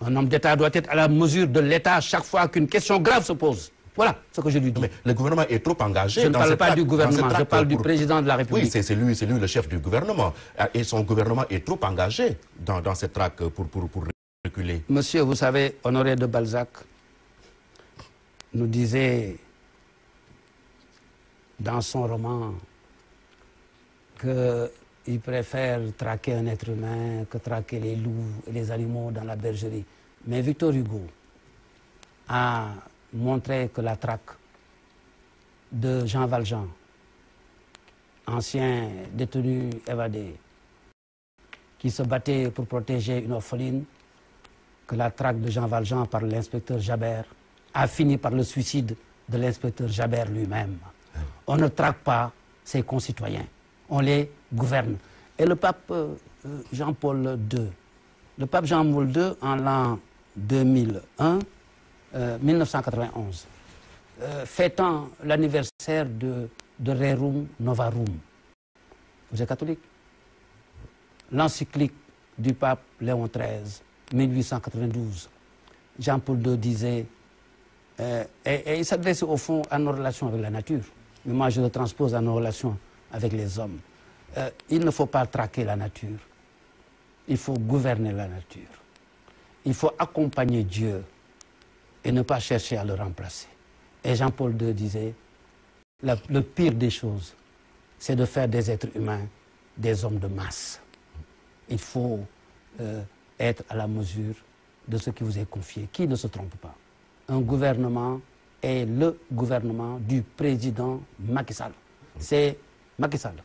Un homme d'État doit être à la mesure de l'État chaque fois qu'une question grave se pose. Voilà ce que je lui dis. Mais le gouvernement est trop engagé. Je ne parle pas du gouvernement, je parle du président de la République. Oui, c'est lui le chef du gouvernement. Et son gouvernement est trop engagé dans cette traque pour reculer. Monsieur, vous savez, Honoré de Balzac nous disait dans son roman qu'il préfère traquer un être humain que traquer les loups et les animaux dans la bergerie. Mais Victor Hugo a montré que la traque de Jean Valjean, ancien détenu évadé, qui se battait pour protéger une orpheline, que la traque de Jean Valjean par l'inspecteur Jabert a fini par le suicide de l'inspecteur Jabert lui-même. On ne traque pas ses concitoyens, on les gouverne. Et le pape Jean-Paul II, en l'an 2001, 1991, fêtant l'anniversaire de Rerum Novarum. Vous êtes catholique? L'encyclique du pape Léon XIII, 1892. Jean-Paul II disait, et il s'adresse au fond à nos relations avec la nature, mais moi je le transpose à nos relations avec les hommes. Il ne faut pas traquer la nature, il faut gouverner la nature. Il faut accompagner Dieu et ne pas chercher à le remplacer. Et Jean-Paul II disait, le pire des choses, c'est de faire des êtres humains des hommes de masse. Il faut être à la mesure de ce qui vous est confié, qui ne se trompe pas. Un gouvernement est le gouvernement du président Macky Sall. C'est Macky Sall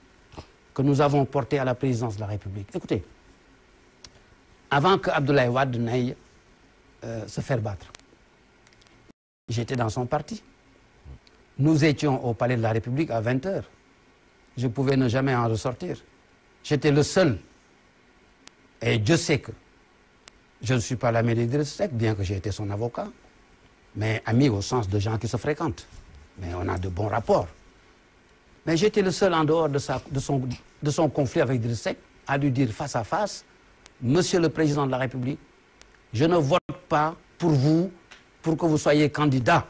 que nous avons porté à la présidence de la République. Écoutez, avant que Abdoulaye Wade n'aille se faire battre, j'étais dans son parti. Nous étions au palais de la République à 20 h. Je pouvais ne jamais en ressortir. J'étais le seul. Et Dieu sait que je ne suis pas l'ami d'Idriss Seck, bien que j'ai été son avocat, mais ami au sens de gens qui se fréquentent. Mais on a de bons rapports. Mais j'étais le seul en dehors de son conflit avec Idriss Seck à lui dire face à face, Monsieur le Président de la République, je ne vote pas pour vous, pour que vous soyez candidat.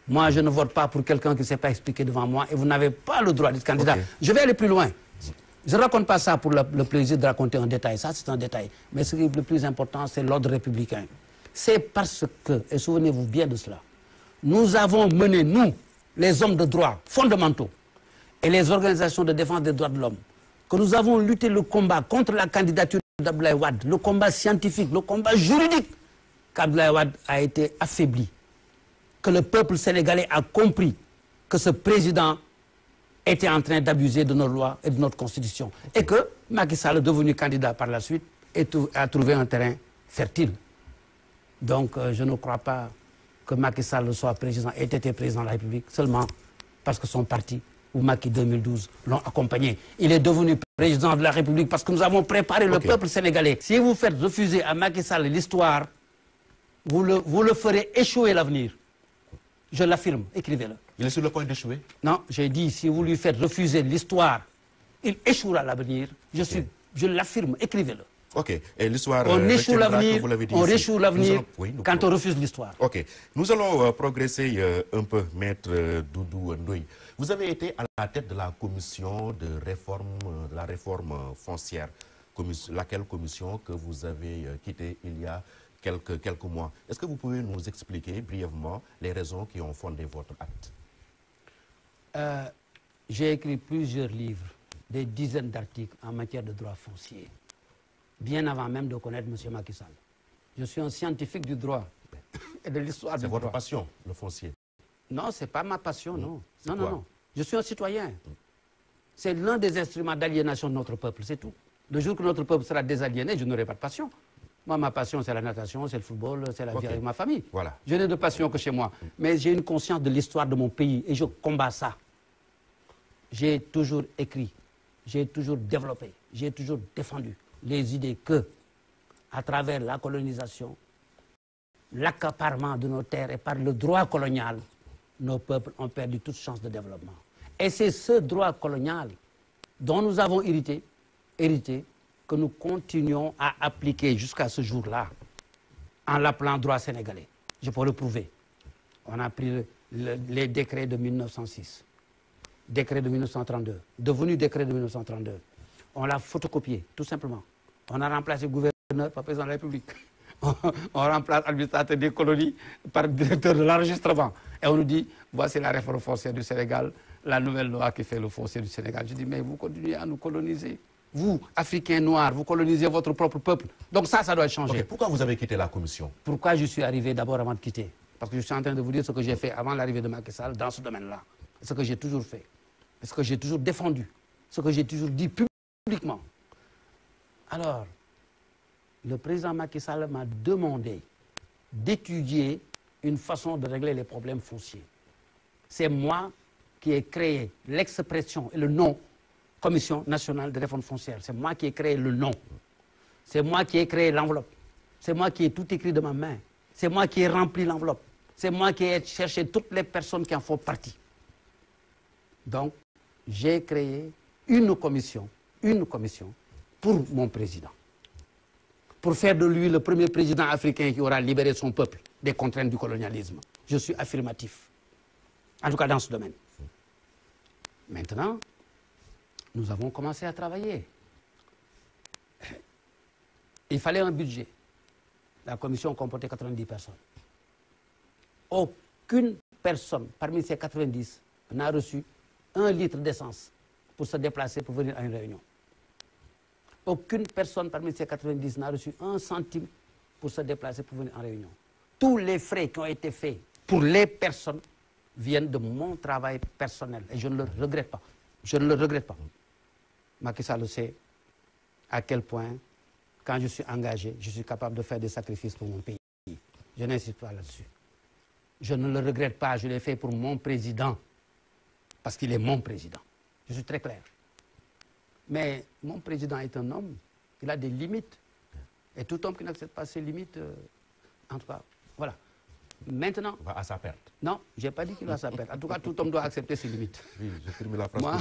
Moi, je ne vote pas pour quelqu'un qui ne s'est pas expliqué devant moi et vous n'avez pas le droit d'être candidat. Okay. Je vais aller plus loin. Je ne raconte pas ça pour le plaisir de raconter un détail. Ça, c'est un détail. Mais ce qui est le plus important, c'est l'ordre républicain. C'est parce que, et souvenez-vous bien de cela, nous avons mené, nous, les hommes de droit fondamentaux et les organisations de défense des droits de l'homme, que nous avons lutté le combat contre la candidature d'Abdoulaye Wade, le combat scientifique, le combat juridique, qu'Abdoulaye Wade a été affaibli, que le peuple sénégalais a compris que ce président était en train d'abuser de nos lois et de notre constitution. Et que Macky Sall, devenu candidat par la suite, a trouvé un terrain fertile. Donc je ne crois pas que Macky Sall soit président, ait été président de la République seulement parce que son parti, ou Macky 2012, l'ont accompagné. Il est devenu président de la République parce que nous avons préparé le peuple sénégalais. Si vous faites refuser à Macky Sall l'histoire, vous le ferez échouer l'avenir. Je l'affirme, écrivez-le. Il est sur le point d'échouer? Non, j'ai dit, si vous lui faites refuser l'histoire, il échouera l'avenir. Je l'affirme, écrivez-le. Ok. Et l'histoire... On échoue l'avenir, on réchoue l'avenir quand on refuse l'histoire. Ok. Nous allons progresser un peu, Maître Doudou Ndoye. Vous avez été à la tête de la commission de la réforme foncière, laquelle commission que vous avez quittée il y a quelques mois. Est-ce que vous pouvez nous expliquer brièvement les raisons qui ont fondé votre acte? J'ai écrit plusieurs livres, des dizaines d'articles en matière de droit foncier, bien avant même de connaître M. Macky Sall. Je suis un scientifique du droit et de l'histoire du droit. C'est votre passion, le foncier? Non, ce n'est pas ma passion, non. Non. Je suis un citoyen. C'est l'un des instruments d'aliénation de notre peuple, c'est tout. Le jour que notre peuple sera désaliéné, je n'aurai pas de passion. Moi, ma passion, c'est la natation, c'est le football, c'est la vie avec ma famille. Voilà. Je n'ai de passion que chez moi. Mais j'ai une conscience de l'histoire de mon pays et je combats ça. J'ai toujours écrit, j'ai toujours développé, j'ai toujours défendu les idées que, à travers la colonisation, l'accaparement de nos terres et par le droit colonial, nos peuples ont perdu toute chance de développement. Et c'est ce droit colonial dont nous avons hérité, que nous continuons à appliquer jusqu'à ce jour-là, en l'appelant droit sénégalais. Je peux le prouver. On a pris les décrets de 1906, décret de 1932, devenu décret de 1932. On l'a photocopié, tout simplement. On a remplacé le gouverneur par président de la République. On remplace l'administrateur des colonies par directeur de l'enregistrement. Et on nous dit, voici la réforme foncière du Sénégal, la nouvelle loi qui fait le foncier du Sénégal. Je dis, mais vous continuez à nous coloniser. Vous, Africains noirs, vous colonisez votre propre peuple. Donc ça doit changer. Pourquoi vous avez quitté la commission? Pourquoi je suis arrivé d'abord avant de quitter? Parce que je suis en train de vous dire ce que j'ai fait avant l'arrivée de Macky Sall dans ce domaine-là. Ce que j'ai toujours fait. Ce que j'ai toujours défendu. Ce que j'ai toujours dit publiquement. Alors, le président Macky Sall m'a demandé d'étudier une façon de régler les problèmes fonciers. C'est moi qui ai créé l'expression et le nom Commission nationale de réforme foncière. C'est moi qui ai créé le nom. C'est moi qui ai créé l'enveloppe. C'est moi qui ai tout écrit de ma main. C'est moi qui ai rempli l'enveloppe. C'est moi qui ai cherché toutes les personnes qui en font partie. Donc, j'ai créé une commission pour mon président. Pour faire de lui le premier président africain qui aura libéré son peuple des contraintes du colonialisme. Je suis affirmatif. En tout cas dans ce domaine. Maintenant, nous avons commencé à travailler. Il fallait un budget. La commission comportait 90 personnes. Aucune personne parmi ces 90 n'a reçu 1 litre d'essence pour se déplacer pour venir à une réunion. Aucune personne parmi ces 90 n'a reçu 1 centime pour se déplacer pour venir en réunion. Tous les frais qui ont été faits pour les personnes viennent de mon travail personnel. Et je ne le regrette pas. Je ne le regrette pas. Macky Sall sait à quel point, quand je suis engagé, je suis capable de faire des sacrifices pour mon pays. Je n'insiste pas là-dessus. Je ne le regrette pas, je l'ai fait pour mon président. Parce qu'il est mon président. Je suis très clair. Mais mon président est un homme, il a des limites. Et tout homme qui n'accepte pas ses limites, en tout cas, voilà. Maintenant... va à sa perte. Non, je n'ai pas dit qu'il va à sa perte. En tout cas, tout homme doit accepter ses limites. Oui, j'ai terminé la phrase. Moi,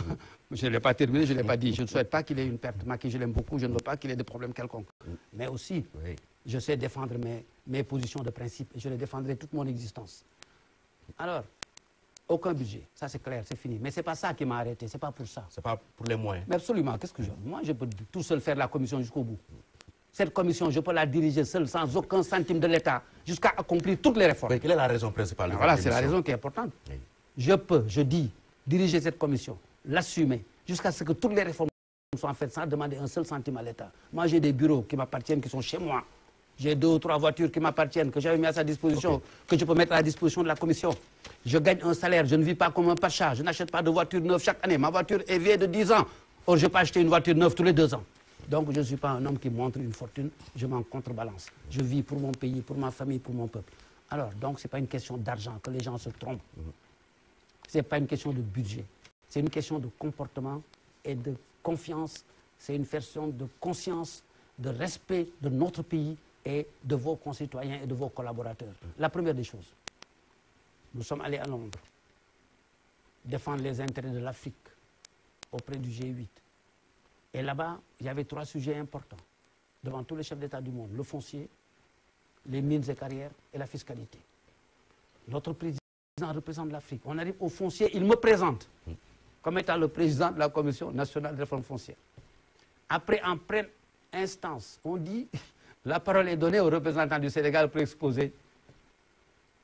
je ne l'ai pas terminé, je ne l'ai pas dit. Je ne souhaite pas qu'il ait une perte. Macky, je l'aime beaucoup, je ne veux pas qu'il ait des problèmes quelconques. Mais aussi, je sais défendre mes positions de principe et je les défendrai toute mon existence. Alors, aucun budget, ça c'est clair, c'est fini. Mais ce n'est pas ça qui m'a arrêté, ce n'est pas pour ça. Ce n'est pas pour les moyens. Mais absolument, qu'est-ce que je... Moi, je peux tout seul faire la commission jusqu'au bout. Cette commission, je peux la diriger seule, sans aucun centime de l'État, jusqu'à accomplir toutes les réformes. Mais quelle est la raison principale? Voilà, c'est la raison qui est importante. Oui. Je dis, diriger cette commission, l'assumer, jusqu'à ce que toutes les réformes soient faites sans demander un seul centime à l'État. Moi, j'ai des bureaux qui m'appartiennent, qui sont chez moi. J'ai 2 ou 3 voitures qui m'appartiennent, que j'avais mis à sa disposition, que je peux mettre à la disposition de la commission. Je gagne un salaire, je ne vis pas comme un pacha, je n'achète pas de voiture neuve chaque année. Ma voiture est vieille de 10 ans. Or, je peux acheter une voiture neuve tous les 2 ans. Donc, je ne suis pas un homme qui montre une fortune, je m'en contrebalance. Je vis pour mon pays, pour ma famille, pour mon peuple. Alors, donc, ce n'est pas une question d'argent, que les gens se trompent. Ce n'est pas une question de budget. C'est une question de comportement et de confiance. C'est une question de conscience, de respect de notre pays et de vos concitoyens et de vos collaborateurs. La première des choses, nous sommes allés à Londres défendre les intérêts de l'Afrique auprès du G8. Et là-bas, il y avait 3 sujets importants devant tous les chefs d'État du monde. Le foncier, les mines et carrières et la fiscalité. Notre président représente l'Afrique. On arrive au foncier, il me présente comme étant le président de la Commission nationale de réforme foncière. Après, en pleine instance, on dit, la parole est donnée aux représentants du Sénégal pour exposer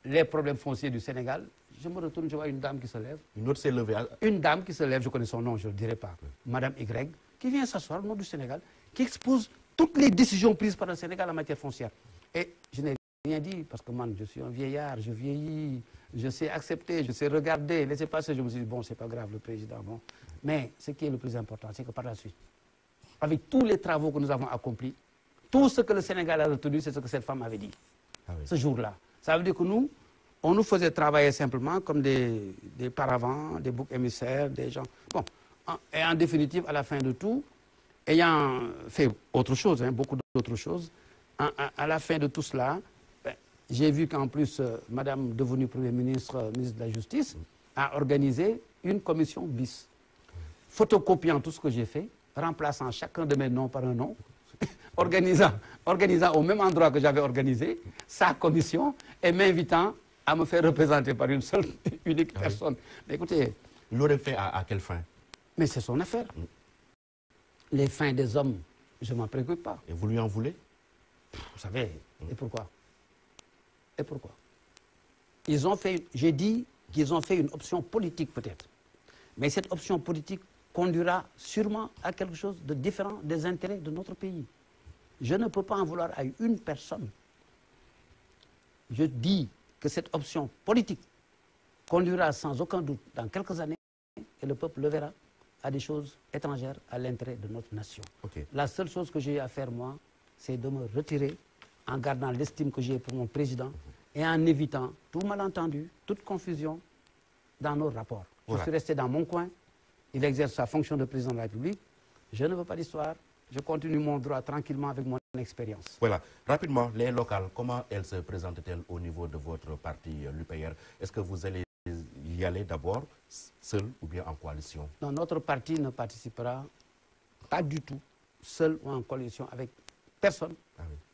les problèmes fonciers du Sénégal. Je me retourne, je vois une dame qui se lève. Une autre s'est levée. Une dame qui se lève, je connais son nom, je ne le dirai pas. Madame Y, qui vient s'asseoir au nom du Sénégal, qui expose toutes les décisions prises par le Sénégal en matière foncière. Et je n'ai rien dit, parce que moi, je suis un vieillard, je vieillis, je sais accepter, je sais regarder, laisser passer. Je me suis dit, bon, c'est pas grave, le président, bon. Mais ce qui est le plus important, c'est que par la suite, avec tous les travaux que nous avons accomplis, tout ce que le Sénégal a retenu, c'est ce que cette femme avait dit, ce jour-là. Ça veut dire que nous, on nous faisait travailler simplement comme des paravents, des boucs émissaires, des gens. Bon, et en définitive, à la fin de tout, ayant fait autre chose, beaucoup d'autres choses, à la fin de tout cela, j'ai vu qu'en plus, Madame devenue Premier ministre, ministre de la Justice, a organisé une commission bis, photocopiant tout ce que j'ai fait, remplaçant chacun de mes noms par un nom, organisant au même endroit que j'avais organisé sa commission et m'invitant à me faire représenter par une seule, unique personne. Mais écoutez... Il l'aurait fait à quelle fin? Mais c'est son affaire. Les fins des hommes, je ne m'en préoccupe pas. Et vous lui en voulez? Vous savez, et pourquoi? Et pourquoi? Ils ont fait, j'ai dit qu'ils ont fait une option politique peut-être. Mais cette option politique conduira sûrement à quelque chose de différent des intérêts de notre pays. Je ne peux pas en vouloir à une personne. Je dis que cette option politique conduira sans aucun doute dans quelques années, et le peuple le verra, à des choses étrangères à l'intérêt de notre nation. La seule chose que j'ai à faire, moi, c'est de me retirer en gardant l'estime que j'ai pour mon président et en évitant tout malentendu, toute confusion dans nos rapports. Je suis resté dans mon coin, il exerce sa fonction de président de la République, je ne veux pas d'histoire, je continue mon droit tranquillement avec mon expérience. Voilà. Rapidement, les locales, comment elles se présentent-elles au niveau de votre parti, l'UPR? Est-ce que vous allez y aller d'abord seul ou bien en coalition? Non, notre parti ne participera pas du tout seul ou en coalition avec personne,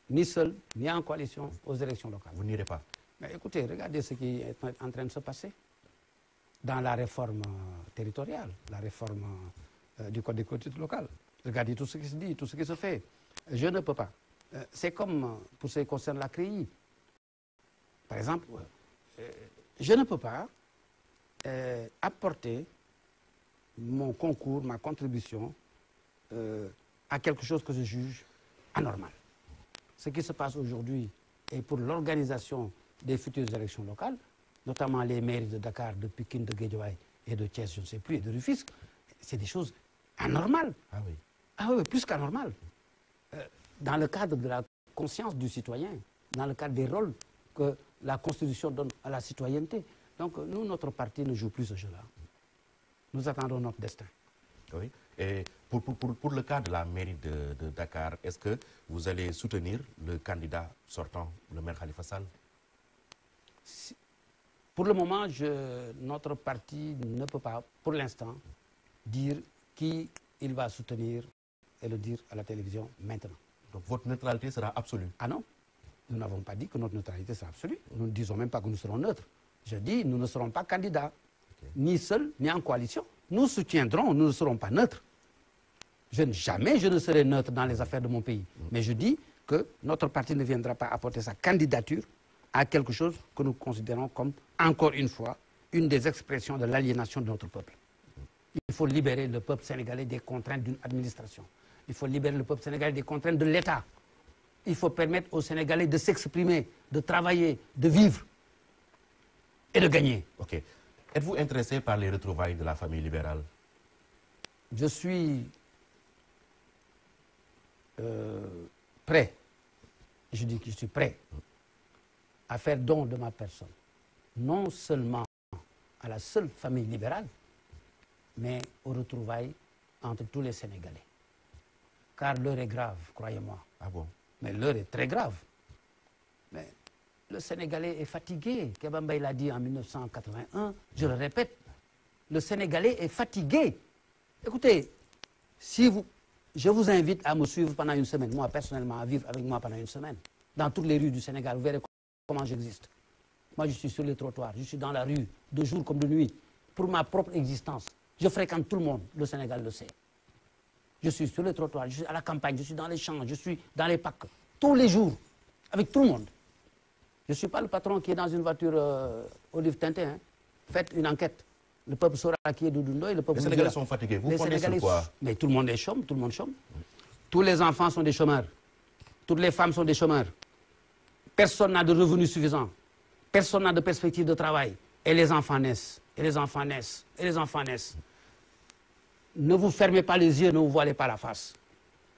ni seul, ni en coalition aux élections locales. Vous n'irez pas? Mais écoutez, regardez ce qui est en train de se passer dans la réforme territoriale, la réforme du code des collectivités locales. Regardez tout ce qui se dit, tout ce qui se fait. Je ne peux pas. C'est comme pour ce qui concerne la CREI. Par exemple, je ne peux pas apporter mon concours, ma contribution à quelque chose que je juge anormal. Ce qui se passe aujourd'hui et pour l'organisation des futures élections locales, notamment les mairies de Dakar, de Pikine, de Guédiawaye et de Thiès, je ne sais plus, et de Rufisque, c'est des choses anormales. Ah oui. Ah oui, plus qu'anormales. Dans le cadre de la conscience du citoyen, dans le cadre des rôles que la Constitution donne à la citoyenneté. Donc nous, notre parti ne joue plus ce jeu-là. Nous attendons notre destin. Oui. Et pour le cas de la mairie de Dakar, est-ce que vous allez soutenir le candidat sortant, le maire Khalifa Sall? Pour le moment, notre parti ne peut pas, pour l'instant, dire qui il va soutenir et le dire à la télévision maintenant. Donc votre neutralité sera absolue? Ah non, nous n'avons pas dit que notre neutralité sera absolue. Nous ne disons même pas que nous serons neutres. Je dis nous ne serons pas candidats, ni seuls, ni en coalition. Nous soutiendrons, nous ne serons pas neutres. Jamais je ne serai neutre dans les affaires de mon pays. Mais je dis que notre parti ne viendra pas apporter sa candidature à quelque chose que nous considérons comme, encore une fois, une des expressions de l'aliénation de notre peuple. Il faut libérer le peuple sénégalais des contraintes d'une administration. Il faut libérer le peuple sénégalais des contraintes de l'État. Il faut permettre aux Sénégalais de s'exprimer, de travailler, de vivre et de gagner. Ok. Êtes-vous intéressé par les retrouvailles de la famille libérale? Je suis prêt, je dis que je suis prêt à faire don de ma personne, non seulement à la seule famille libérale, mais aux retrouvailles entre tous les Sénégalais. Car l'heure est grave, croyez-moi. Ah bon? Mais l'heure est très grave. Mais le Sénégalais est fatigué. Kéba Mbaye l'a dit en 1981, je le répète, le Sénégalais est fatigué. Écoutez, je vous invite à me suivre pendant une semaine, moi personnellement, à vivre avec moi pendant une semaine, dans toutes les rues du Sénégal, vous verrez comment j'existe. Moi, je suis sur les trottoirs, je suis dans la rue, de jour comme de nuit, pour ma propre existence. Je fréquente tout le monde, le Sénégal le sait. Je suis sur les trottoirs, je suis à la campagne, je suis dans les champs, je suis dans les parcs, tous les jours, avec tout le monde. Je ne suis pas le patron qui est dans une voiture olive teintée. Hein. Faites une enquête. Le peuple saura qui est Doudou Ndoye. Les Sénégalais sont fatigués. Vous fondez sur quoi? Mais tout le monde est chôme, tout le monde chôme. Tous les enfants sont des chômeurs. Toutes les femmes sont des chômeurs. Personne n'a de revenus suffisants. Personne n'a de perspective de travail. Et les enfants naissent. Et les enfants naissent. Et les enfants naissent. Ne vous fermez pas les yeux, ne vous voilez pas la face.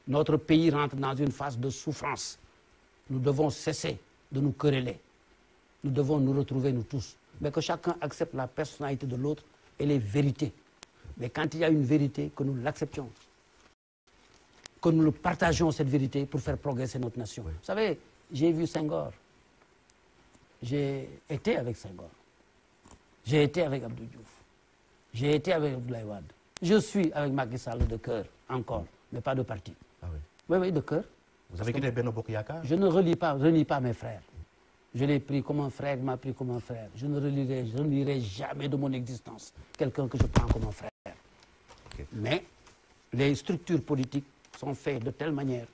Notre pays rentre dans une phase de souffrance. Nous devons cesser de nous quereller. Nous devons nous retrouver, nous tous. Mais que chacun accepte la personnalité de l'autre et les vérités. Mais quand il y a une vérité, que nous l'acceptions. Que nous le partagions, cette vérité, pour faire progresser notre nation. Oui. Vous savez, j'ai vu Senghor. J'ai été avec Senghor. J'ai été avec Abdou Diouf. J'ai été avec Abdoulaye Wade. Je suis avec Macky Sall de cœur, encore, mais pas de parti. Ah oui? Oui, oui, de cœur. Vous avez quitté Benno Bokk Yakaar? Je ne renie pas mes frères. Je l'ai pris comme un frère, il m'a pris comme un frère. Je ne relierai jamais de mon existence quelqu'un que je prends comme un frère. Okay. Mais les structures politiques sont faites de telle manière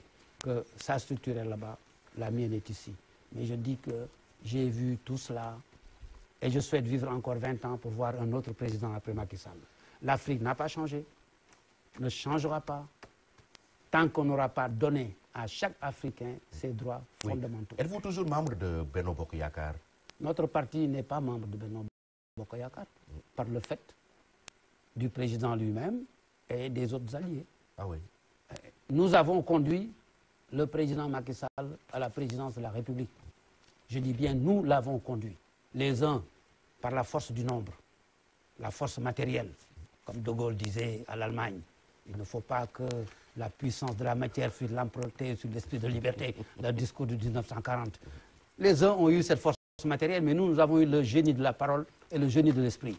que sa structure est là-bas, la mienne est ici. Mais je dis que j'ai vu tout cela et je souhaite vivre encore 20 ans pour voir un autre président après Macky Sall. L'Afrique n'a pas changé, ne changera pas, tant qu'on n'aura pas donné à chaque Africain ses droits fondamentaux. Êtes-vous toujours membre de Benno Bokk Yakaar? Notre parti n'est pas membre de Benno Bokk Yakaar, par le fait du président lui-même et des autres alliés. Ah oui. Nous avons conduit le président Macky Sall à la présidence de la République. Je dis bien, nous l'avons conduit. Les uns par la force du nombre, la force matérielle, comme De Gaulle disait à l'Allemagne. Il ne faut pas que la puissance de la matière puisse l'emprunter sur l'esprit de liberté, le discours de 1940. Les uns ont eu cette force matérielle, mais nous avons eu le génie de la parole et le génie de l'esprit.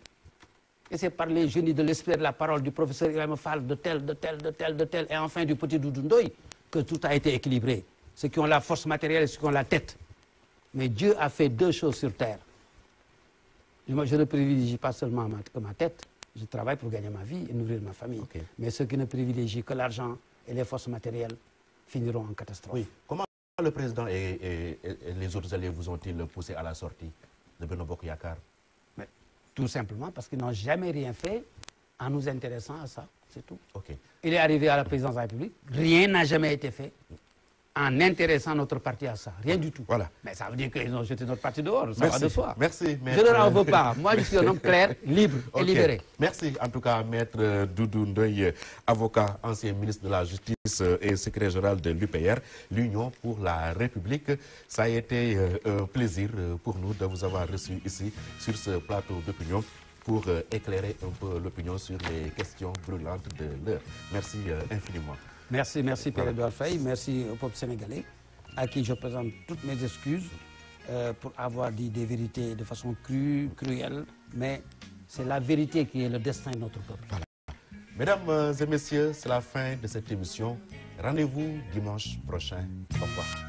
Et c'est par les génies de l'esprit et de la parole du professeur Ibrahima Fall, de tel, et enfin du petit Doudou Ndoye, que tout a été équilibré. Ceux qui ont la force matérielle et ceux qui ont la tête. Mais Dieu a fait deux choses sur terre. Je ne privilégie pas seulement ma tête. Je travaille pour gagner ma vie et nourrir ma famille. Okay. Mais ceux qui ne privilégient que l'argent et les forces matérielles finiront en catastrophe. Oui. Comment le président et les autres alliés vous ont-ils poussé à la sortie de Benno Bokk Yakaar? Tout simplement parce qu'ils n'ont jamais rien fait en nous intéressant à ça. C'est tout. Okay. Il est arrivé à la présidence de la République. Rien n'a jamais été fait en intéressant notre parti à ça. Rien du tout. Voilà. Mais ça veut dire qu'ils ont jeté notre parti dehors. Ça va de soi. Merci. Je ne leur veux pas. Moi, je suis un homme clair, libre et libéré. Merci en tout cas, maître Doudou Ndoye, avocat, ancien ministre de la Justice et secrétaire général de l'UPR, l'Union pour la République. Ça a été un plaisir pour nous de vous avoir reçu ici sur ce plateau d'opinion pour éclairer un peu l'opinion sur les questions brûlantes de l'heure. Merci infiniment. Merci Pierre-Edouard Faye, merci au peuple sénégalais, à qui je présente toutes mes excuses pour avoir dit des vérités de façon crue, cruelle, mais c'est la vérité qui est le destin de notre peuple. Voilà. Mesdames et messieurs, c'est la fin de cette émission. Rendez-vous dimanche prochain. Au revoir.